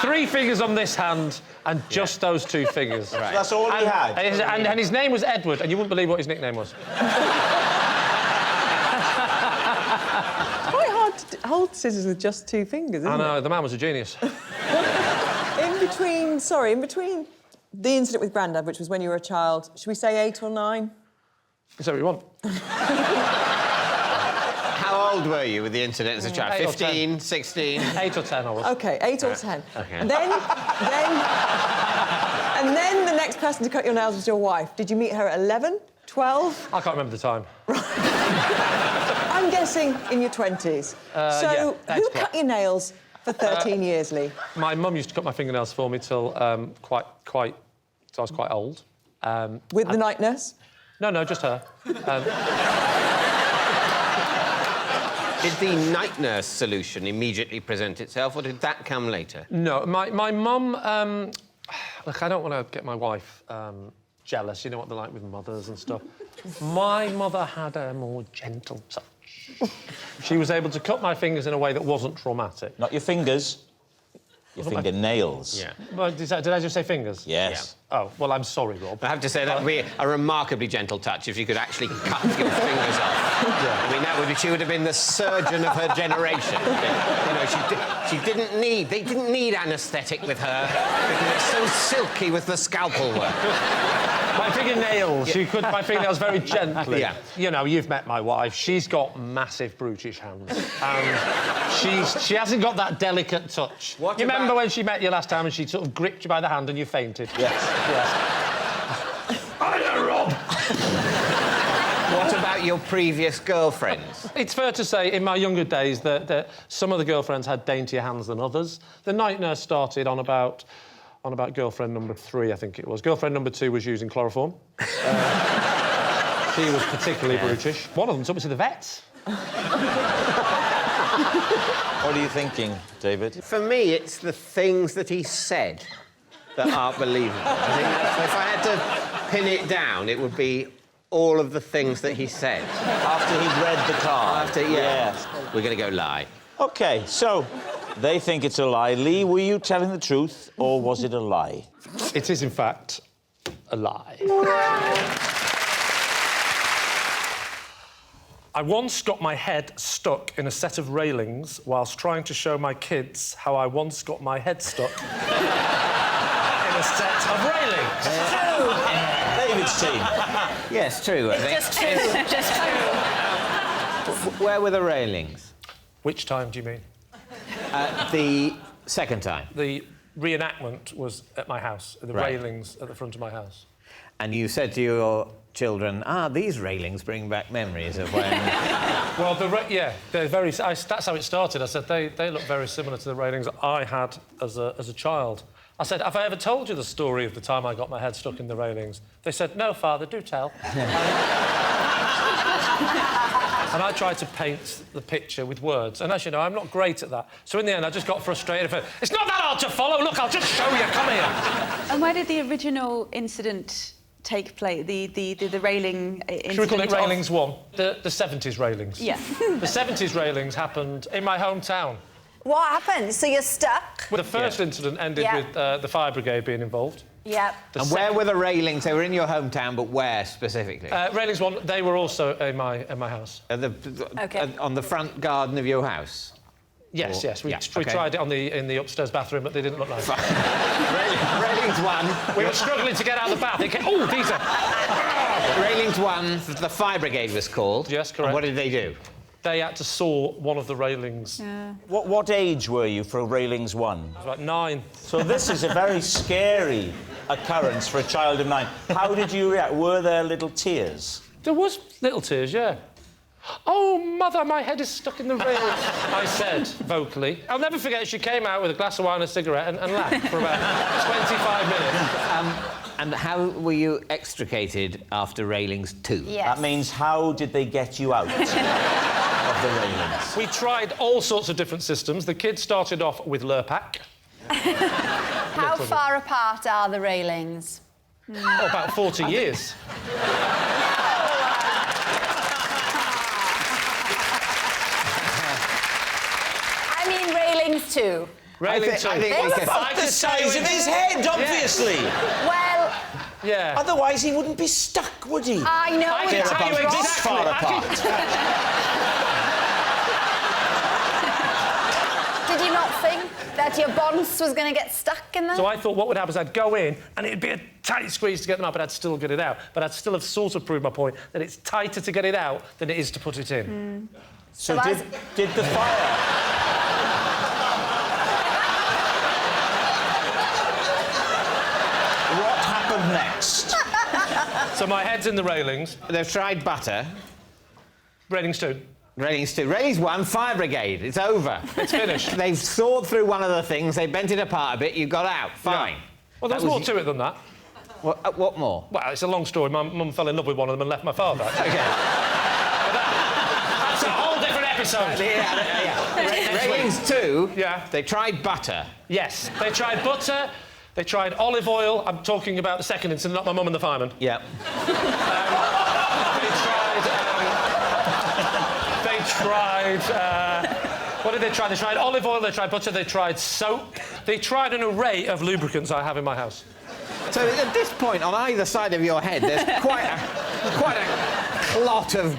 3 fingers on this hand, and just those 2 fingers. Right. So that's all he had? And his name was Edward, and you wouldn't believe what his nickname was. Quite hard to do. hold scissors with just 2 fingers, isn't I know, it? the man was a genius. In between the incident with Grandad, which was when you were a child, should we say 8 or 9? Is that what you want? How old were you with the incident as a child? 8 or 15, 16? 8 or 10 I was. OK, 8 or 10. OK. And then the next person to cut your nails was your wife. Did you meet her at 11, 12? I can't remember the time. I'm guessing in your 20s. So, yeah, who cut your nails for 13 years, Lee? My mum used to cut my fingernails for me till till I was quite old. With the night nurse? No, just her. Did the night nurse solution immediately present itself, or did that come later? No, my mum... look, I don't want to get my wife jealous. You know what they're like with mothers and stuff. My mother had a more gentle touch. She was able to cut my fingers in a way that wasn't traumatic. Not your fingers. Your fingernails. Yeah. Well, did I just say fingers? Yes. Yeah. Oh, well, I'm sorry, Rob. I have to say that would be a remarkably gentle touch if you could actually cut your fingers off. Yeah. I mean, that would be... She would have been the surgeon of her generation. You know, she didn't need... They didn't need anaesthetic with her because it's so silky with the scalpel work. My fingernails. She cut my fingernails very gently. Yeah. You know, you've met my wife. She's got massive brutish hands. And she hasn't got that delicate touch. You remember when she met you last time and she sort of gripped you by the hand and you fainted? Yes. Hiya, Rob! What about your previous girlfriends? It's fair to say, in my younger days, that some of the girlfriends had daintier hands than others. The night nurse started on about girlfriend number 3, I think it was. Girlfriend number 2 was using chloroform. She was particularly brutish. One of them took me to the vets. What are you thinking, David? For me, it's the things that he said that aren't believable. I think if I had to pin it down, it would be all of the things that he said. After he'd read the card? Yes. We're going to go lie. OK, so they think it's a lie. Lee, were you telling the truth or was it a lie? It is, in fact, a lie. I once got my head stuck in a set of railings whilst trying to show my kids how I once got my head stuck in a set of railings. David's team. Yes, true, I think. Just two. Where were the railings? Which time do you mean? The second time. The reenactment was at my house, the railings at the front of my house. And you said to your children, these railings bring back memories of when... Well, they're very... that's how it started. I said, they look very similar to the railings I had as a child. I said, have I ever told you the story of the time I got my head stuck in the railings? They said, no, Father, do tell. And I tried to paint the picture with words. And as you know, I'm not great at that. So in the end, I just got frustrated. It's not that hard to follow. Look, I'll just show you. Come here. And where did the original incident take place? The railing incident? Should we call it Railings 1? The 70s railings. Yeah. The 70s railings happened in my hometown. What happened? So you're stuck? Well, the first incident ended with the fire brigade being involved. Yep. And where were the railings? They were in your hometown, but where specifically? Railings 1, they were also in my house. On the front garden of your house? Yes, yes. We tried it in the upstairs bathroom, but they didn't look nice. Railings 1. We were struggling to get out of the bath. Oh, these are... Railings 1, the fire brigade was called. Yes, correct. And what did they do? They had to saw one of the railings. Yeah. What age were you for Railings 1? I was about 9. So this is a very scary occurrence for a child of 9. How did you react? Were there little tears? There was little tears, yeah. Oh, Mother, my head is stuck in the rail, I said, vocally. I'll never forget, she came out with a glass of wine and a cigarette and laughed for about 25 minutes. And how were you extricated after Railings 2? Yes. That means how did they get you out of the railings? We tried all sorts of different systems. The kids started off with Lurpak. How far apart are the railings? Oh, about 40 years. I mean railings 2. Railings 2. I think about the size of his head, obviously. Well... Yeah. Otherwise, he wouldn't be stuck, would he? I know. I can tell you this far apart. That your bonce was going to get stuck in there? So I thought what would happen is I'd go in and it'd be a tight squeeze to get them out, but I'd still get it out. But I'd still have sort of proved my point that it's tighter to get it out than it is to put it in. So did the fire... What happened next? So my head's in the railings. They've tried butter. Railings 2. Railings 2. Railings 1, fire brigade. It's over. It's finished. They've sawed through one of the things, they bent it apart a bit, you got out. Fine. Yeah. Well, there's more to it than that. What more? Well, it's a long story. My mum fell in love with one of them and left my father. Okay. That's a whole different episode. Railings 2, they tried butter. Yes, they tried butter, they tried olive oil. I'm talking about the second incident, not my mum and the fireman. Yeah. What did they try? They tried olive oil, they tried butter, they tried soap. They tried an array of lubricants I have in my house. So at this point, on either side of your head, there's quite a clot of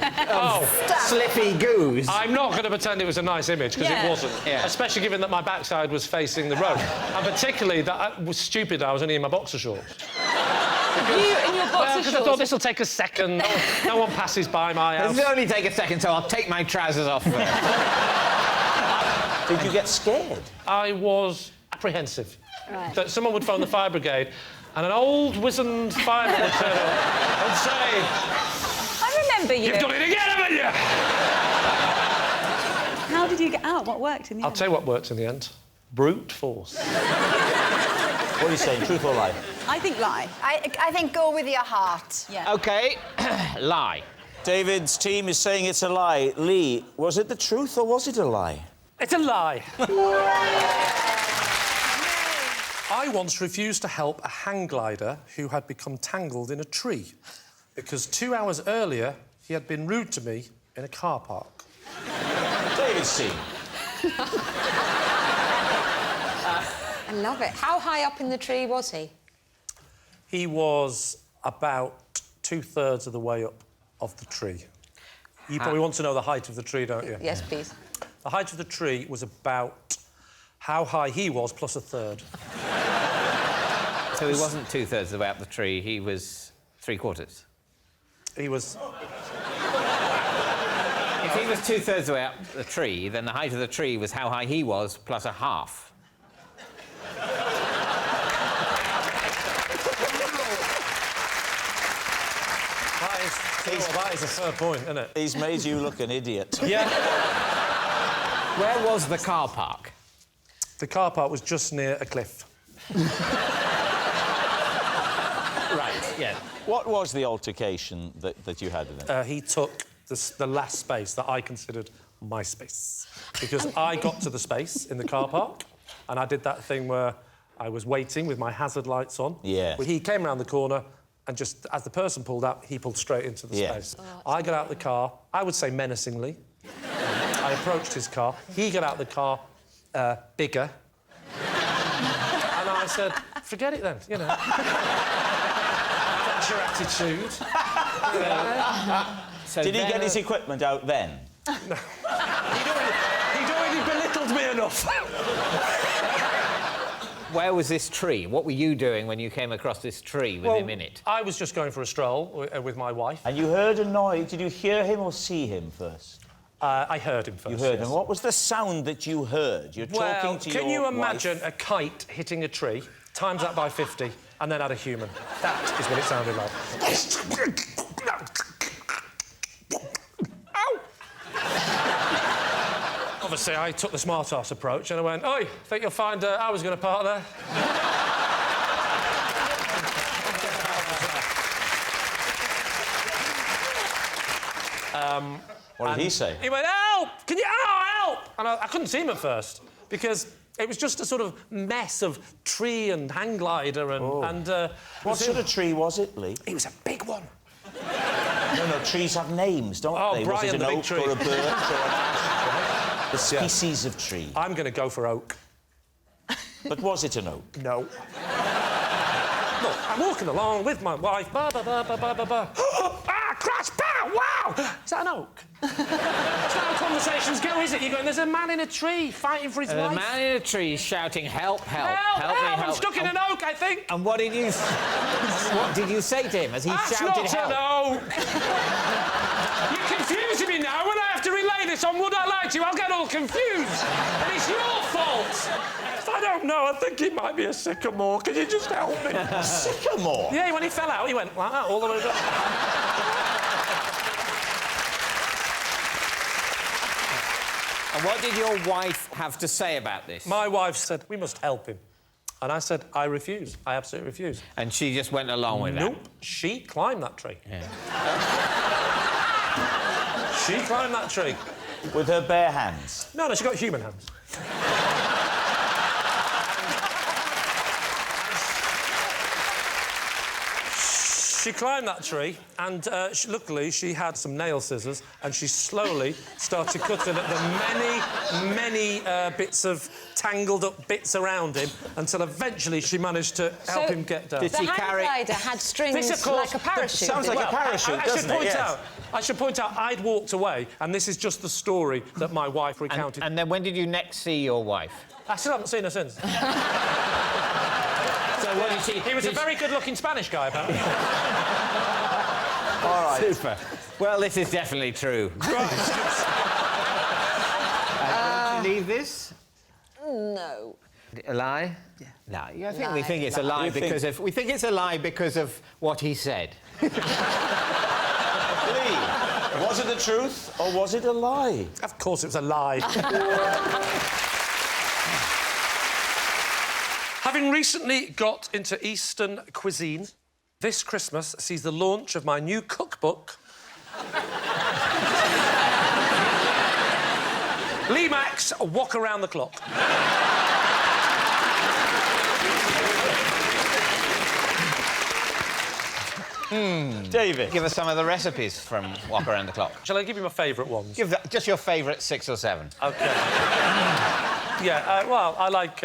slippy goose. I'm not going to pretend it was a nice image, because it wasn't. Yeah. Especially given that my backside was facing the road. And particularly that I was stupid, I was only in my boxer shorts. You in your boxer Because I thought this will take a second. No one passes by my house. This will only take a second, so I'll take my trousers off first. Did you get scared? I was apprehensive. Right. That someone would phone the fire brigade and an old wizened fireman would turn up and say... I remember you. You've done it again, haven't you? How did you get out? What worked in the I'll end? tell you what worked in the end. Brute force. What are you saying, truth or lie? I think lie. I think go with your heart. Yeah. OK, lie. David's team is saying it's a lie. Lee, was it the truth or was it a lie? It's a lie. I once refused to help a hang glider who had become tangled in a tree because 2 hours earlier he had been rude to me in a car park. David's team. I love it. How high up in the tree was he? He was about 2/3 of the way up of the tree. You probably want to know the height of the tree, don't you? Yes, please. The height of the tree was about how high he was plus 1/3. So he wasn't 2/3 of the way up the tree, he was 3/4. He was... If he was 2/3 of the way up the tree, then the height of the tree was how high he was plus a half. That is a fair point, isn't it? He's made you look an idiot. Yeah. Where was the car park? The car park was just near a cliff. Right, yeah. What was the altercation that you had with him? He took the last space that I considered my space. Because I got to the space in the car park, and I did that thing where I was waiting with my hazard lights on. Yeah. Well, he came around the corner, and just as the person pulled up, he pulled straight into the space. I got out the car, I would say menacingly. I approached his car. He got out the car, bigger. And I said, forget it then, you know. That's your attitude. So did he get his equipment out then? No. He'd already belittled me enough. Where was this tree? What were you doing when you came across this tree with him in it? I was just going for a stroll with my wife. And you heard a noise. Did you hear him or see him first? I heard him first. You heard him. What was the sound that you heard? You're talking to your can you imagine wife. a kite hitting a tree, times that by 50, and then add a human? That is what it sounded like. Obviously, I took the smart-ass approach and I went, oi, think you'll find I was going to park there? What did he say? He went, help! Can you... Oh, help! And I couldn't see him at first because it was just a sort of mess of tree and hang glider and... What sort of tree was it, Lee? It was a big one. No, trees have names, don't they? Brian, was it the an big oak tree. or a birch or an ash? The species of tree. I'm going to go for oak. But was it an oak? No. Look, I'm walking along with my wife. Ba, ba, ba, ba, ba, ba, ba. Ah, crash! Pow! Wow! Ow! Is that an oak? It's not how conversations go, is it? You're going, there's a man in a tree fighting for his life. A man in a tree shouting, help, help, Help, me, help! help. I'm stuck in an oak, I think. And what did you say to him as he shouted help? That's not an oak! You're confusing me now. When I have to relay this on Would I Lie to You, I'll get all confused. And it's your fault. I don't know. I think it might be a sycamore. Can you just help me? Sycamore? Yeah, when he fell out, he went like that all the way down. And what did your wife have to say about this? My wife said, we must help him. And I said, I refuse. I absolutely refuse. And she just went along with Nope. She climbed that tree. Yeah. She climbed that tree. With her bare hands? No, she got human hands. She climbed that tree, and luckily she had some nail scissors, and she slowly started cutting at the many bits of tangled up bits around him until eventually she managed to help him get down. The hang glider had strings like a parachute. Sounds like a parachute, doesn't it? I should point out, I'd walked away, and this is just the story that my wife recounted. And then when did you next see your wife? I still haven't seen her since. So what did she... He was a very good-looking Spanish guy, apparently. All right. Super. Well, this is definitely true. Don't you leave this? No. A lie? Yeah. No, I think we think it's a lie because of... We think it's a lie because of what he said. Lee, was it the truth or was it a lie? Of course it was a lie. Having recently got into Eastern cuisine, this Christmas sees the launch of my new cookbook. Lee Mack's Walk Around the Clock. David. Give us some of the recipes from Walk Around the Clock. Shall I give you my favourite ones? Give just your favourite 6 or 7. OK. Yeah, well, I like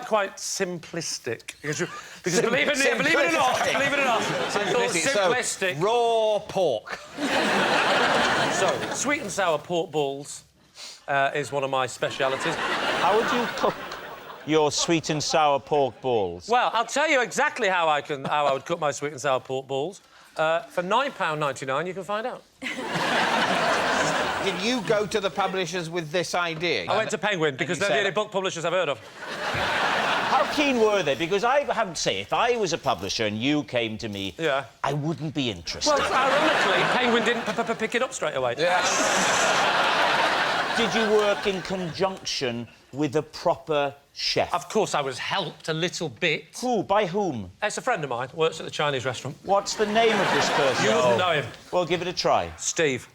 quite simplistic. Because believe it or not, I thought simplistic. So, raw pork. So, sweet and sour pork balls is one of my specialities. How would you cook your sweet and sour pork balls? Well, I'll tell you exactly how I would cook my sweet and sour pork balls. For £9.99, you can find out. Did you go to the publishers with this idea? I went to Penguin because they're the only book publishers I've heard of. How keen were they? Because I have to say, if I was a publisher and you came to me, I wouldn't be interested. Well, ironically, Penguin didn't pick it up straight away. Yeah. Did you work in conjunction with a proper chef? Of course, I was helped a little bit. Who? By whom? It's a friend of mine, works at the Chinese restaurant. What's the name of this person? You wouldn't know him. Well, give it a try. Steve.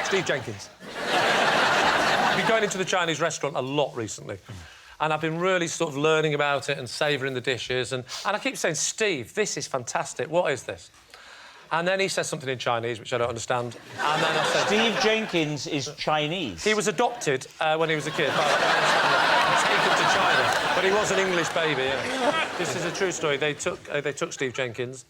Steve Jenkins. I've been going into the Chinese restaurant a lot recently. And I've been really sort of learning about it and savouring the dishes. And I keep saying, Steve, this is fantastic. What is this? And then he says something in Chinese, which I don't understand. And then I said... Steve Jenkins is Chinese? He was adopted when he was a kid. Taken to China. But he was an English baby, yeah. This is a true story. They took Steve Jenkins.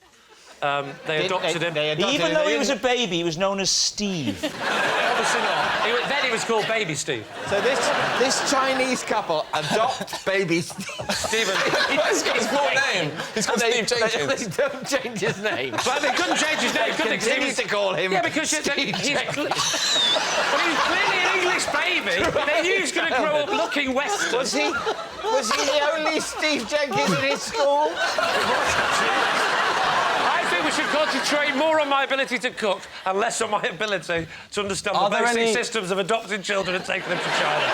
They adopted him. Even though he was a baby, he was known as Steve. Obviously not. Then he was called Baby Steve. So this Chinese couple adopt baby Steve. Stephen. What's his full name? He's called Steve Jenkins. They don't change his name. Well, they couldn't change his name, could they? Continue to call him Steve Jenkins. Well, he was clearly an English baby. They knew he was going to grow up looking Western. Was he the only Steve Jenkins in his school? I think we should concentrate more on my ability to cook and less on my ability to understand the basic systems of adopting children and taking them to China.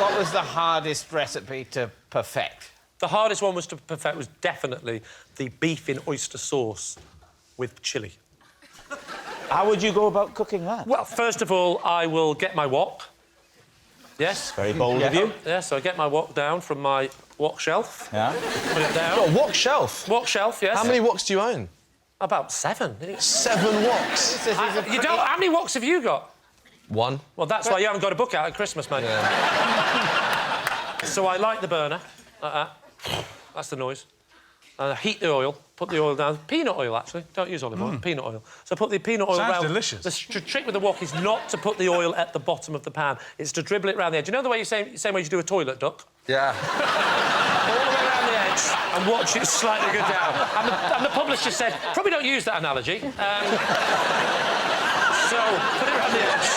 What was the hardest recipe to perfect? The hardest one was to perfect was definitely the beef in oyster sauce with chilli. How would you go about cooking that? Well, first of all, I will get my wok. Yes. Very bold of you. Yeah, so I get my wok down from my wok shelf. Yeah. Put it down. What, wok shelf? Wok shelf, yes. How many woks do you own? About 7. 7 woks? You don't... How many woks have you got? 1. Well, that's why you haven't got a book out at Christmas, mate. Yeah. So I light the burner, like that. That's the noise. Heat the oil, put the oil down. Peanut oil, actually. Don't use olive oil, peanut oil. So put the peanut oil Sounds round. delicious. The trick with the wok is not to put the oil at the bottom of the pan. It's to dribble it round the edge. You know the way same way you do a toilet duck? Yeah. All the way around the edge and watch it slightly go down. And the publisher said, probably don't use that analogy. So put it around the edge.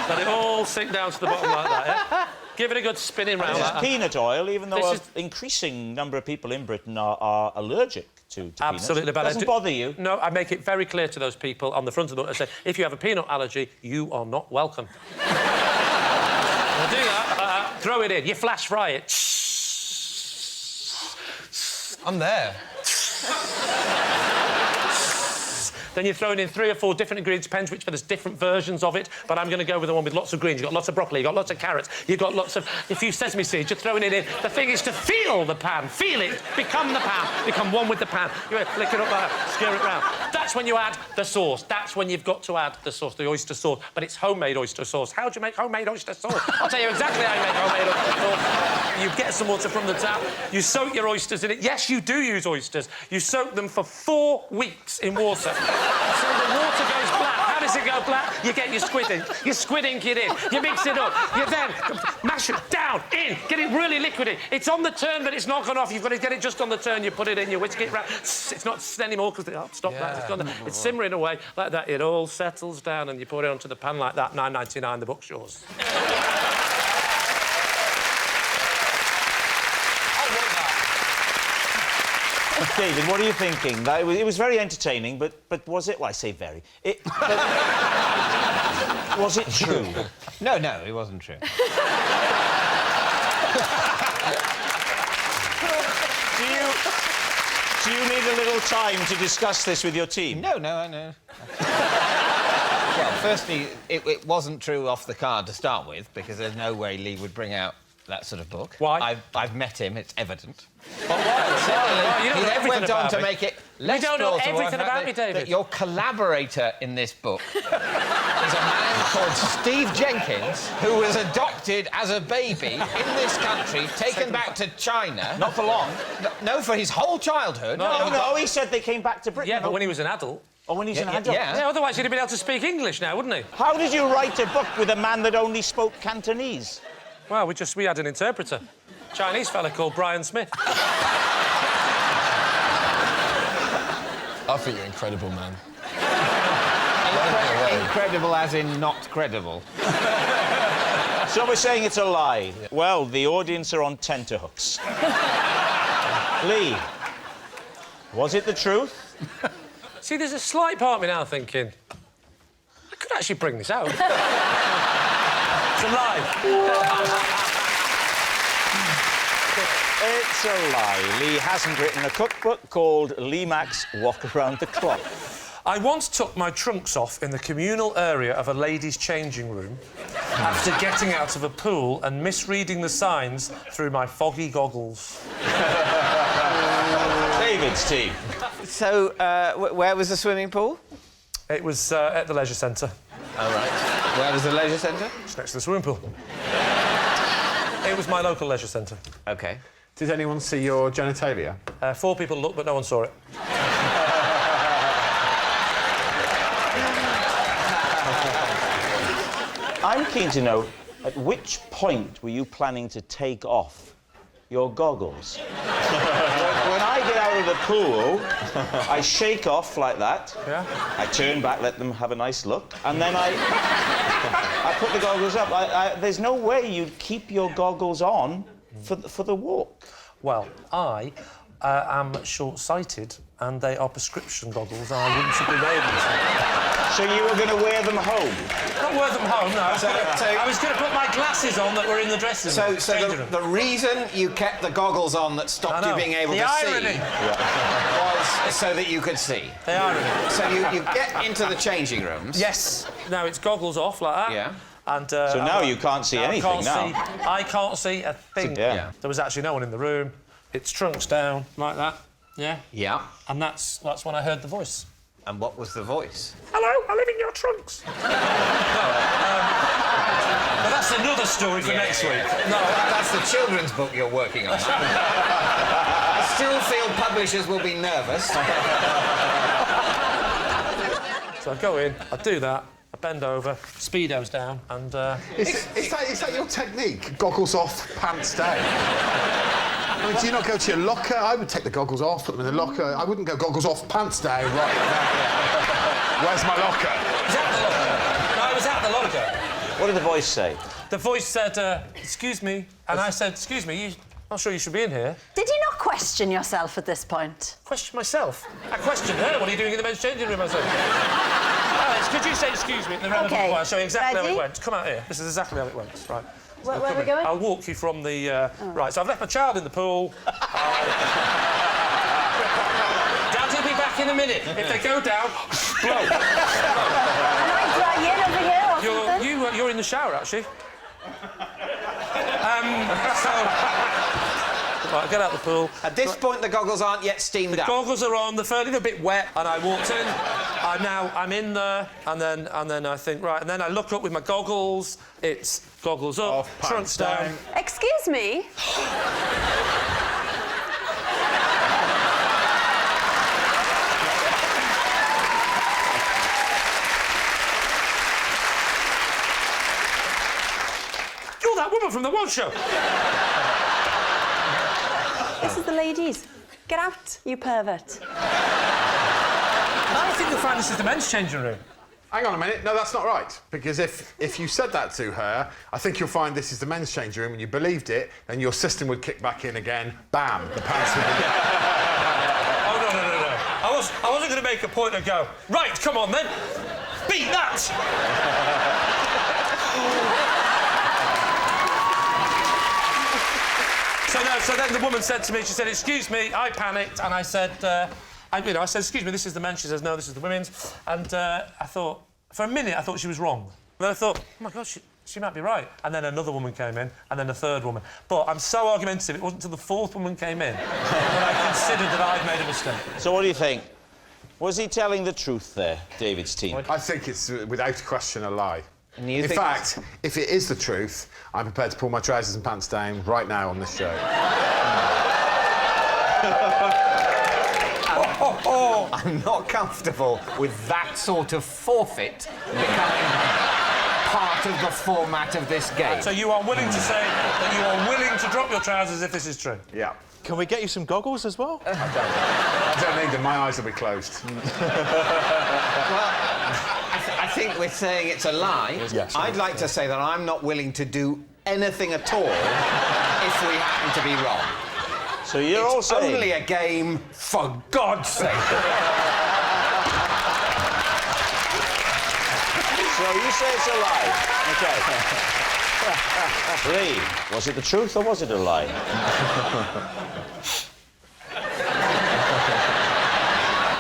Let it all sink down to the bottom like that, yeah? Give it a good spinning round. This like is that. peanut oil, even though This an increasing number of people in Britain are allergic to Absolutely, peanuts. but Doesn't bother you? No, I make it very clear to those people on the front of the book. I say, if you have a peanut allergy, you are not welcome. I'll do that. Throw it in. You flash fry it. I'm there. Then you're throwing in 3 or 4 different ingredients, depends which, but there's different versions of it. But I'm going to go with the one with lots of greens. You've got lots of broccoli, you've got lots of carrots, you've got lots of a few sesame seeds. You're throwing it in. The thing is to feel the pan, feel it, become the pan, become one with the pan. You flick it up like that, stir it round. That's when you add the sauce. That's when you've got to add the sauce, the oyster sauce. But it's homemade oyster sauce. How do you make homemade oyster sauce? I'll tell you exactly how you make homemade oyster sauce. You get some water from the tap, you soak your oysters in it. Yes, you do use oysters. You soak them for 4 weeks in water. So the water goes black. How does it go black? You get your squid ink. You squid ink it in. You mix it up. You then mash it down, in. Get it really liquidy. It's on the turn, but it's not gone off. You've got to get it just on the turn. You put it in, you whisk it round. It's not anymore because stop that. It's gone. It's simmering away like that. It all settles down and you pour it onto the pan like that. £9.99. The book's yours. David, what are you thinking? It was very entertaining, but was it? Well, I say very. Was it true? No, it wasn't true. Do you need a little time to discuss this with your team? No, I know. Well, firstly, it wasn't true off the card to start with, because there's no way Lee would bring out that sort of book. Why? I've met him, it's evident. But why? Secondly, he then went on to make it less You don't know plausible everything about me, David. that your collaborator in this book is a man called Steve Jenkins, who was adopted as a baby in this country, taken back to China. Not for long. No, for his whole childhood. No, he said they came back to Britain. Yeah, but when he was an adult. Oh, when he's an adult? Yeah, otherwise he'd have been able to speak English now, wouldn't he? How did you write a book with a man that only spoke Cantonese? Well, we had an interpreter. Chinese fella called Brian Smith. I think you're incredible, man. Incredible as in not credible. So we're saying it's a lie. Yeah. Well, the audience are on tenterhooks. Lee, was it the truth? See, there's a slight part of me now thinking, I could actually bring this out. It's a lie. It's a lie. Lee hasn't written a cookbook called Lee Mack's Walk Around the Clock. I once took my trunks off in the communal area of a ladies' changing room after getting out of a pool and misreading the signs through my foggy goggles. David's team. So, where was the swimming pool? It was at the leisure centre. All right. Where was the leisure centre? It's next to the swimming pool. It was my local leisure centre. OK. Did anyone see your genitalia? 4 people looked, but no one saw it. I'm keen to know, at which point were you planning to take off your goggles? When I get out of the pool, I shake off like that. Yeah. I turn back, let them have a nice look, and then I put the goggles up. There's no way you'd keep your goggles on for the walk. Well, I am short-sighted, and they are prescription goggles, and I wouldn't have been able to. So you were going to wear them home? Not wear them home, no. I was going to put my glasses on that were in the dressing room. So the reason you kept the goggles on that stopped you being able to irony. see was so that you could see. The irony. So you get into the changing rooms. Yes. Now it's goggles off like that. Yeah. And, so now you can't see anything I can't see a thing. Yeah. There was actually no one in the room. It's trunks down like that. Yeah. Yeah. And that's when I heard the voice. And what was the voice? Hello, I live in your trunks. But that's That's another story for next week. No, that's the children's book you're working on. I still feel publishers will be nervous. So I go in, I do that, I bend over, speedo's down, and... Is that your technique? Goggles off, pants down? I mean, do you not go to your locker? I would take the goggles off, put them in the locker. I wouldn't go goggles off, pants down, right now. Where's my locker? Was that the locker? No, I was at the locker. What did the voice say? The voice said, excuse me, and I said, excuse me, I'm not sure you should be in here. Did you not question yourself at this point? Question myself? I questioned her. What are you doing in the men's changing room? I said, Alex, could you say excuse me in the relevant way? I'll show you exactly how it went. Come out here. This is exactly how it went. Right. Where are we going? I'll walk you from the... Right, so I've left my child in the pool. Dad will be back in a minute. If they go down, blow. Am I dry in over here or something? You're in the shower, actually. Right, get out the pool. At this point, the goggles aren't yet steamed up. The goggles are on, they're a bit wet, and I walked in. I'm in there, and then I think, right, and then I look up with my goggles. It's goggles up, trunks down. Excuse me? You're that woman from the One Show. This is the ladies. Get out, you pervert. I think you'll find this is the men's changing room. Hang on a minute. No, that's not right. Because if you said that to her, I think you'll find this is the men's changing room and you believed it, then your system would kick back in again. Bam, the pants would be... Oh, no. I wasn't going to make a point and go, right, come on then, beat that! So then the woman said to me, she said, excuse me, I panicked, and I said, I said, excuse me, this is the men's. She says, no, this is the women's. And I thought, for a minute, I thought she was wrong. And then I thought, oh, my God, she might be right. And then another woman came in, and then a third woman. But I'm so argumentative, it wasn't until the fourth woman came in that I considered that I'd made a mistake. So what do you think? Was he telling the truth there, David's team? I think it's, without question, a lie. In fact, if it is the truth, I'm prepared to pull my trousers and pants down right now on this show. I'm not comfortable with that sort of forfeit becoming part of the format of this game. So you are willing to say that you are willing to drop your trousers if this is true? Yeah. Can we get you some goggles as well? I don't need them. My eyes will be closed. Well, I think we're saying it's a lie. Yes. I'd like to say that I'm not willing to do anything at all if we happen to be wrong. So you're all saying... only a game, for God's sake. So you say it's a lie. OK. Lee, was it the truth or was it a lie?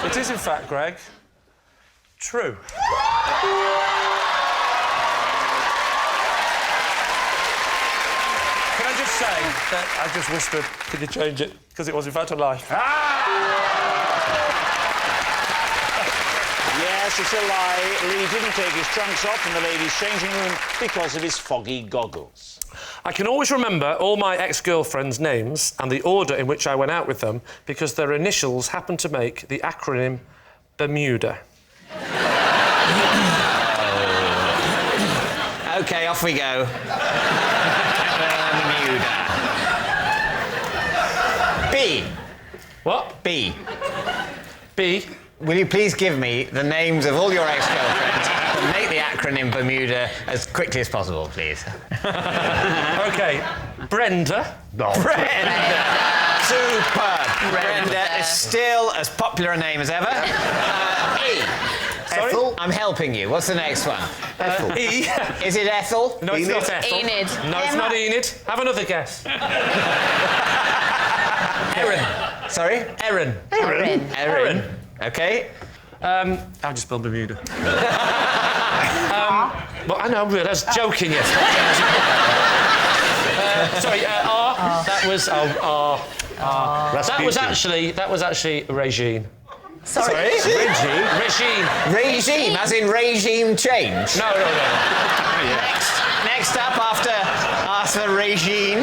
It is, in fact, Greg, true. Can I just say that I just whispered, could you change it? Because it was, in fact, a lie. Yes, it's a lie. Lee didn't take his trunks off in the ladies' changing room because of his foggy goggles. I can always remember all my ex-girlfriends' names and the order in which I went out with them because their initials happen to make the acronym Bermuda. OK, off we go. Bermuda. B. What? B. B? Will you please give me the names of all your ex-girlfriends and make the acronym Bermuda as quickly as possible, please? OK, Brenda. No. Brenda! Superb! Brenda is still as popular a name as ever. E. Sorry? Ethel? I'm helping you. What's the next one? Ethel. E. Is it Ethel? No, it's not Ethel. Enid. No, it's not Enid. Have another guess. Erin. Sorry? Erin. Erin. OK. I'll just spell Bermuda. Well, I know, that's joking, yes. Sorry, R. That was that was actually Regine. Sorry? Regine. Regime, as in regime change? No. Next up after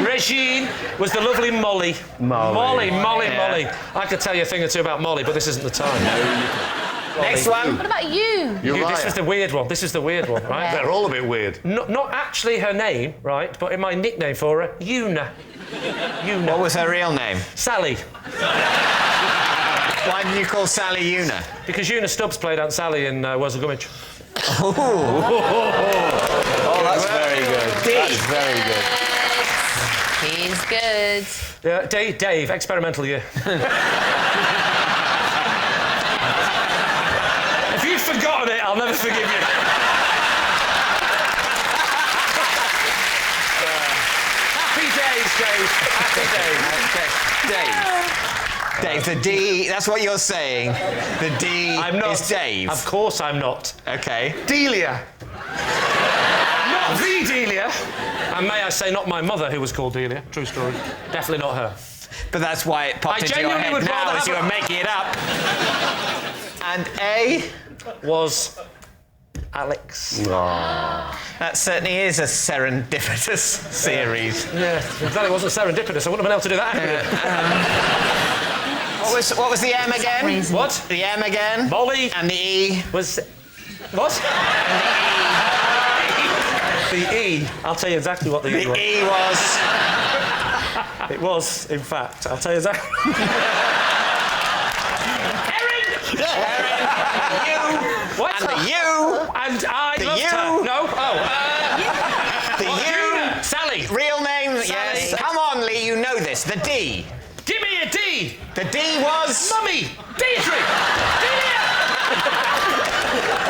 Regine was the lovely Molly. Molly. I could tell you a thing or two about Molly, but this isn't the time. Next one. What about you? This was the weird one. This is the weird one, right? They're all a bit weird. Not actually her name, right? But in my nickname for her, Una. What was her real name? Sally. Why did you call Sally Una? Because Una Stubbs played Aunt Sally in Wurzel Gummidge. Oh, that's very good. That's very good. He's good. Yeah, Dave, experimental year. If you've forgotten it, I'll never forgive you. Happy days, Dave. Happy days. Dave, the D, that's what you're saying. The D is Dave. Of course I'm not. OK. Delia. Not the Delia. And may I say, not my mother, who was called Delia. True story. Definitely not her. But that's why it popped into your head now as you were making it up. And A was Alex. That certainly is a serendipitous series. Yeah, I'm glad it wasn't serendipitous. I wouldn't have been able to do that. What was the M again? What? The M again? Molly. And the E? Was... What? The E. I'll tell you exactly what the E was. The E was... It was, in fact. I'll tell you exactly... What? And the U. And I the loved U. her. No. The U. Sally. Real name. Sally. Yes. Come on, Lee. You know this. The D. Give me a D. The D was. Mummy. Deirdre.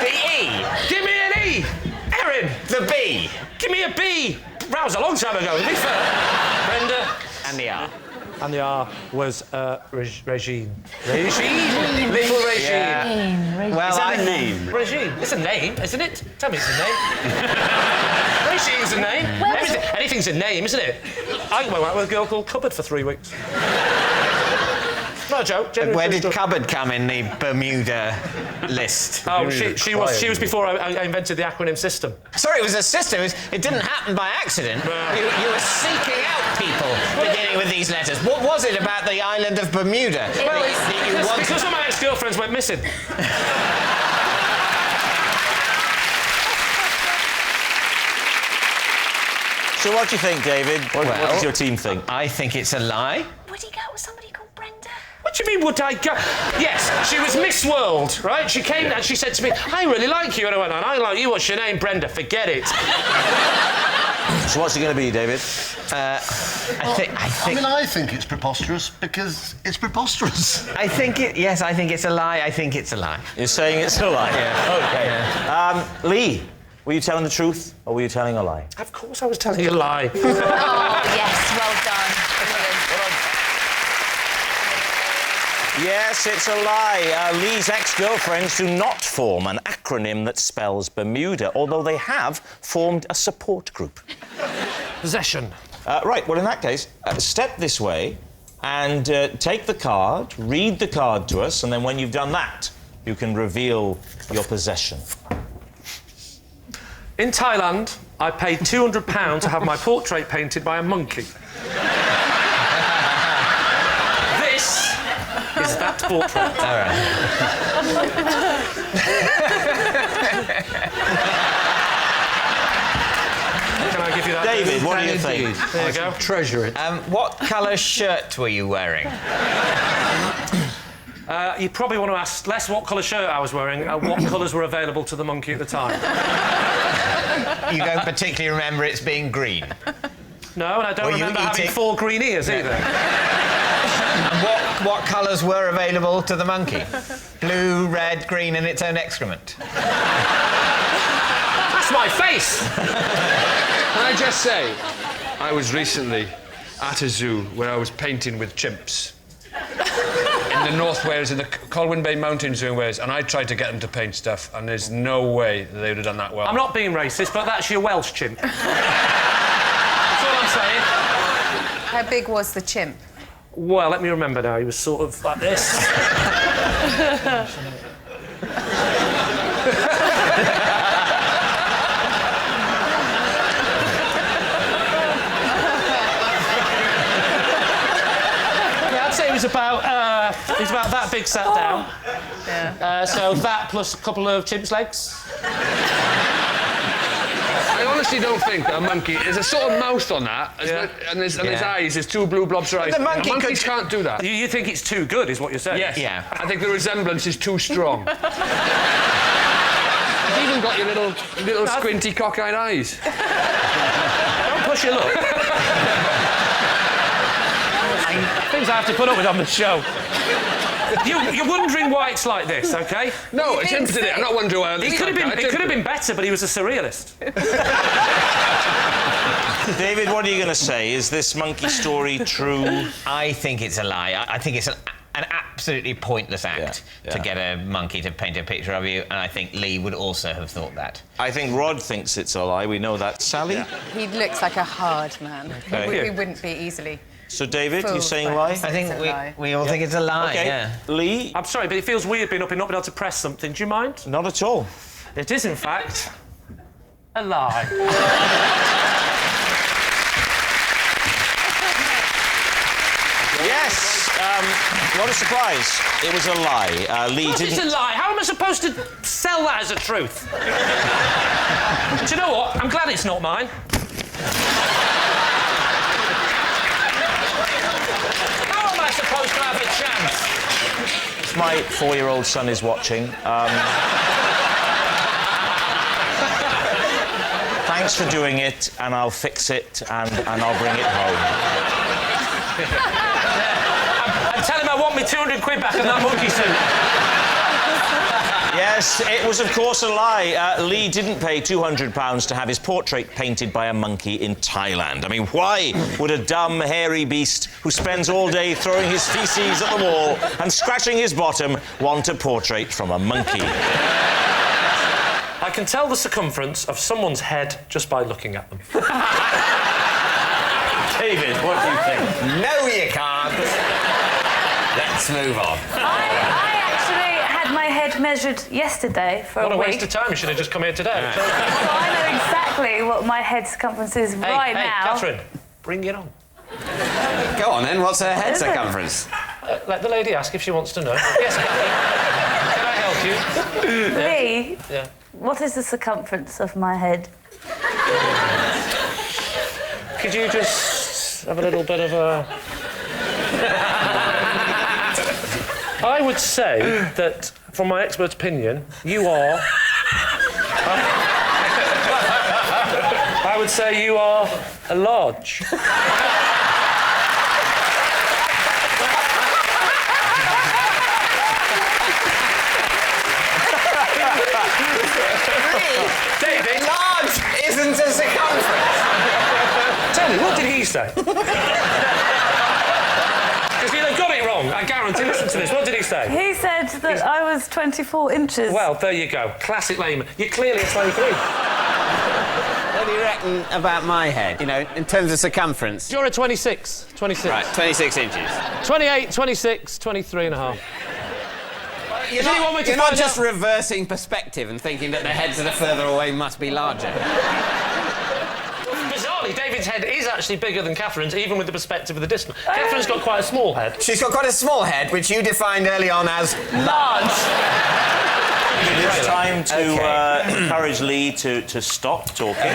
The E. Give me an E. Erin. The B. Give me a B. That was a long time ago, to be fair. Brenda. And the R. And the R was Regine. Regine? Little Regine. Yeah. Well, is that a name? Regine. It's a name, isn't it? Tell me it's a name. Regine's a name. Anything's a name, isn't it? I went out with a girl called Cupboard for 3 weeks. Not a joke. Where did Cupboard come in the Bermuda list? Oh, she was before I invented the acronym system. Sorry, it was a system. It didn't happen by accident. You were seeking out people beginning with these letters. What was it about the island of Bermuda? Because all my ex-girlfriends went missing. So what do you think, David? What does your team think? I think it's a lie. Would he go with somebody called Brenda? What do you mean, would I go? Yes, she was Miss World, right? She came and she said to me, I really like you. And I went, and I like you. What's your name? Brenda. Forget it. So what's it going to be, David? I think it's preposterous because it's preposterous. I think it's a lie. I think it's a lie. You're saying it's a lie? Yeah. OK. Yeah. Lee, were you telling the truth or were you telling a lie? Of course I was telling a lie. Oh, yes, well done. Yes, it's a lie. Lee's ex-girlfriends do not form an acronym that spells Bermuda, although they have formed a support group. Possession. Right, well, in that case, step this way and take the card, read the card to us, and then when you've done that, you can reveal your possession. In Thailand, I paid £200 to have my portrait painted by a monkey. This is that portrait. All right. Can I give you that? David, what do you think? There you go. Treasure it. What colour shirt were you wearing? You probably want to ask less what colour shirt I was wearing, what colours were available to the monkey at the time. You don't particularly remember it being green? No, and I don't remember having 4 green ears either. And what colours were available to the monkey? Blue, red, green, and its own excrement. That's my face! Can I just say, I was recently at a zoo where I was painting with chimps. In the North Wales, in the Colwyn Bay Mountain Zoo in Wales, and I tried to get them to paint stuff, and there's no way that they would have done that well. I'm not being racist, but that's your Welsh chimp. That's all I'm saying. How big was the chimp? Well, let me remember now. He was sort of like this. he's about that big sat down. Yeah. So that plus a couple of chimps' legs. I honestly don't think that a monkey... There's a sort of mouth on that, and his eyes, there's two blue blobs of eyes. The monkey monkeys can't do that. You think it's too good, is what you're saying? Yes. Yeah. I think the resemblance is too strong. You've even got your little squinty cockeyed eyes. Don't push your luck. Things I have to put up with on the show. You're wondering why it's like this, OK? No, it's him to it. I'm not wondering why It could have been better, but he was a surrealist. David, what are you going to say? Is this monkey story true? I think it's a lie. I think it's an absolutely pointless act to get a monkey to paint a picture of you, and I think Lee would also have thought that. I think Rod thinks it's a lie. We know that. Sally? He looks like a hard man. Okay. He wouldn't be easily. So, David, Fooled you're saying by lie? this. I think we all think it's a lie, OK. Lee? I'm sorry, but it feels weird being up and not being able to press something. Do you mind? Not at all. It is, in fact, a lie. Yes! What a surprise. It was a lie. Lee didn't... It's a lie. How am I supposed to sell that as a truth? Do you know what? I'm glad it's not mine. How am I supposed to have a chance? My 4-year-old son is watching. Thanks for doing it, and I'll fix it, and I'll bring it home. And tell him I want me 200 quid back on that monkey suit. Yes, it was, of course, a lie. Lee didn't pay £200 to have his portrait painted by a monkey in Thailand. I mean, why would a dumb, hairy beast who spends all day throwing his feces at the wall and scratching his bottom want a portrait from a monkey? I can tell the circumference of someone's head just by looking at them. David, what do you think? No, you can't. Let's move on. I actually had my head measured yesterday for What a week. waste of time. You should have just come here today. So I know exactly what my head circumference is right now. Hey, Catherine, bring it on. Go on, then. What's her head circumference? Let the lady ask if she wants to know. Yes, Catherine. Can I help you? Lee, Yeah. what is the circumference of my head? Could you just have a little bit of a... I would say that, from my expert opinion, you are... I would say you are a large. David, large isn't a circumference. Tell me, what did he say? Because you've got it wrong, I guarantee. Listen to this. What did he say? He said that I was 24 inches. Well, there you go. Classic layman. You're clearly a 23. What do you reckon about my head, you know, in terms of circumference? You're a 26. 26. Right, 26 inches. 28, 26, 23 and a half. You're not just reversing perspective and thinking that the heads that are further away must be larger. Bizarrely, David's head is actually bigger than Catherine's, even with the perspective of the distance. Catherine's got quite a small head. She's got quite a small head, which you defined early on as large. It's time to encourage Lee to stop talking.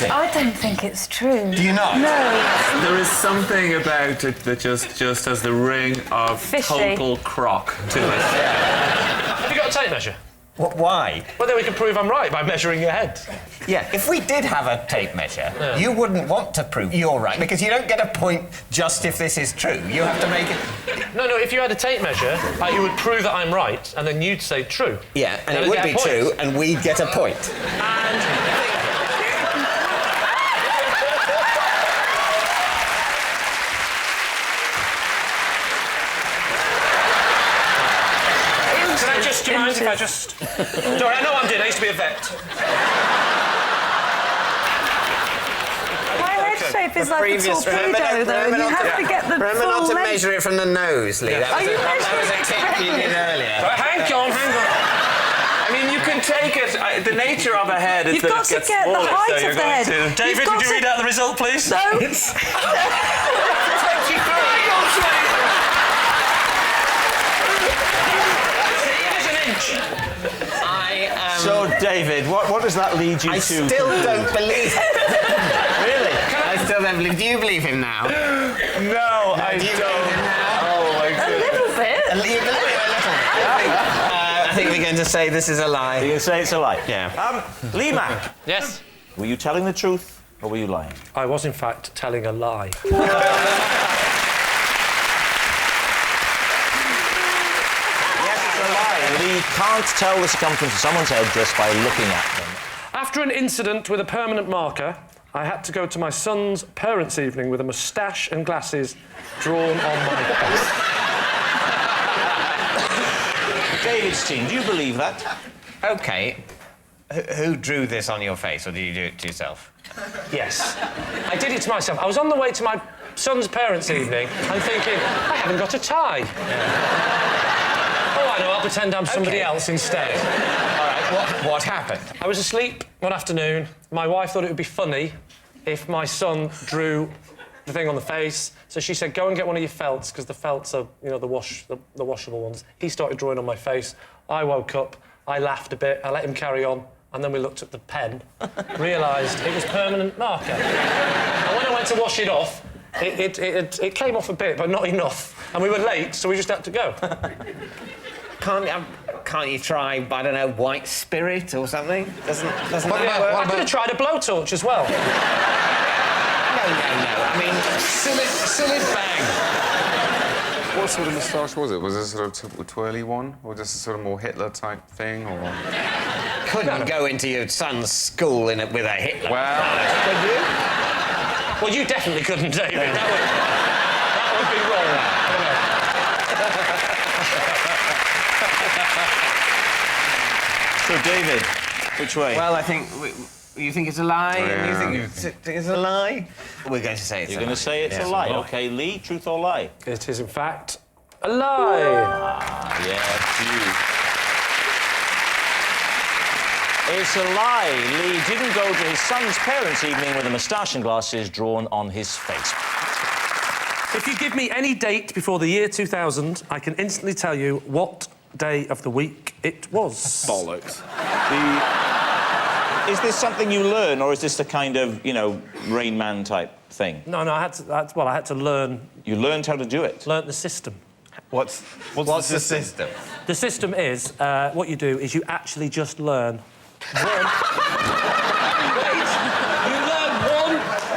I don't think it's true. Do you not? No. There is something about it that just has the ring of Fishy. total crock to it. Have you got a tape measure? What, why? Well, then we can prove I'm right by measuring your head. Yeah, if we did have a tape measure, you wouldn't want to prove you're right, because you don't get a point just if this is true. You have to make it... No, if you had a tape measure, you would prove that I'm right, and then you'd say true. Yeah, and Then it would I'd be get a point. true, and we'd get a point. And... Do you mind if I just... Don't worry, I know what I'm doing. I used to be a vet. My head shape is like a torpedo, though, and you have to get the Remember full not to length. measure it from the nose, Lee. That was a tip you did earlier. Right, hang on. Have I mean, you can take it. The nature of a head is You've that got it to gets get the smaller, height so of you're the going head. to... David, would you read out the result, please? No. It's... So, David, what does that lead you to? I still don't believe it. Really? I still don't believe. Do you believe him now? No, I do you don't. believe him now? Oh, my A goodness. little bit. You believe it a little bit. I think we're going to say this is a lie. You're going to say it's a lie? Yeah. Lee Mack. Yes? Were you telling the truth or were you lying? I was, in fact, telling a lie. Lee can't tell the circumference of someone's head just by looking at them. After an incident with a permanent marker, I had to go to my son's parents' evening with a moustache and glasses drawn on my face. David's team, do you believe that? OK. Who drew this on your face, or did you do it to yourself? Yes. I did it to myself. I was on the way to my son's parents' evening and thinking, I haven't got a tie. Oh, I know, I'll pretend I'm somebody else instead. All right, what happened? I was asleep one afternoon. My wife thought it would be funny if my son drew the thing on the face. So she said, go and get one of your felts, because the felts are, you know, the washable ones. He started drawing on my face. I woke up, I laughed a bit, I let him carry on, and then we looked at the pen, realised it was permanent marker. And when I went to wash it off, it came off a bit, but not enough. And we were late, so we just had to go. Can't you try, I don't know, white spirit or something? Doesn't that work? I could have tried a blowtorch as well. No. I mean, silly bang. What sort of moustache was it? Was it a sort of typical twirly one? Or just a sort of more Hitler-type thing, or...? Couldn't go into your son's school with a Hitler. Well... Could you? Well, you definitely couldn't, David. Yeah. That would be wrong. So, David, which way? Well, I think... You think it's a lie, and you think it's a lie? We're going to say it's You're going to say it's a lie. OK, Lee, truth or lie? It is, in fact, a lie. It's a lie. Lee didn't go to his son's parents' evening with a moustache and glasses drawn on his face. If you give me any date before the year 2000, I can instantly tell you what day of the week it was. Bollocks. Is this something you learn, or is this a kind of, you know, Rain Man type thing? No, I had to learn... You learned how to do it? Learnt the system. What's the system? The system is, what you do is you actually just learn one...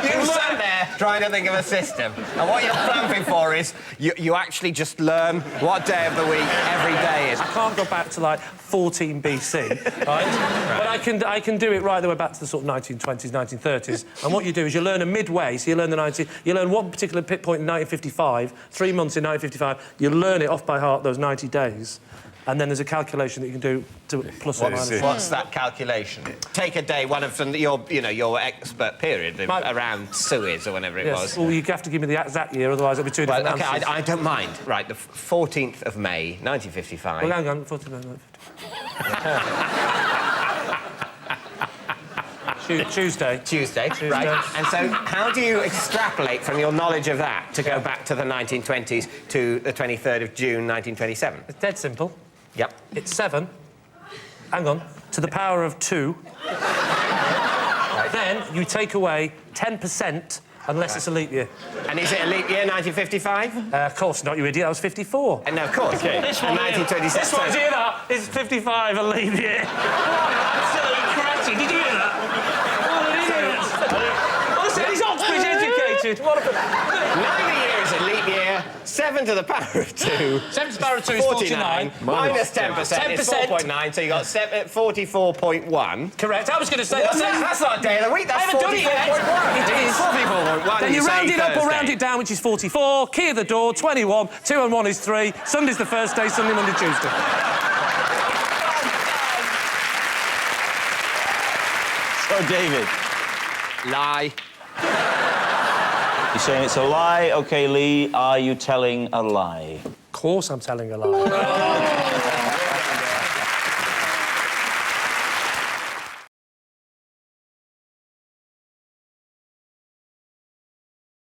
You sat there trying to think of a system, and what you're clamping for is you actually just learn what day of the week every day is. I can't go back to, like, 14 BC, right? But I can do it right the way back to the sort of 1920s, 1930s. And what you do is you learn a midway, so you learn one particular point in 1955, 3 months in 1955, you learn it off by heart those 90 days. And then there's a calculation that you can do to plus or minus. What's that calculation? Take a day, one of your expert period around Suez or whenever it was. Well, you have to give me the exact year, otherwise it'll be two different answers. OK, I don't mind. Right, the 14th of May, 1955. Well, hang on, 14th of May, 1955. Tuesday, right. And so how do you extrapolate from your knowledge of that to go back to the 1920s to the 23rd of June, 1927? It's dead simple. Yep. It's 7, hang on, to the power of 2. Right. Then you take away 10% unless it's a leap year. And is it a leap year, 1955? Of course not, you idiot. That was 54. No, of course. Okay. This one, 1926. This one's here, that. It's 55, a leap year. Absolute crazy. Did you hear that? What an idiot. Listen, he's Oxford educated. What a... 90 years a leap year, 7 to the power of 2. 7 to the power of 2 is 49. Minus 10% is 4.9, so you got 44.1. Correct. I was going to say... That's not a day of the week, that's 44.1. It is. 44.1. Then you round it up or round it down, which is 44. Key of the door, 21. 2 and 1 is 3. Sunday's the first day, Sunday, Monday, Tuesday. So, David. Lie. You're saying it's a lie? OK, Lee, are you telling a lie? Of course I'm telling a lie.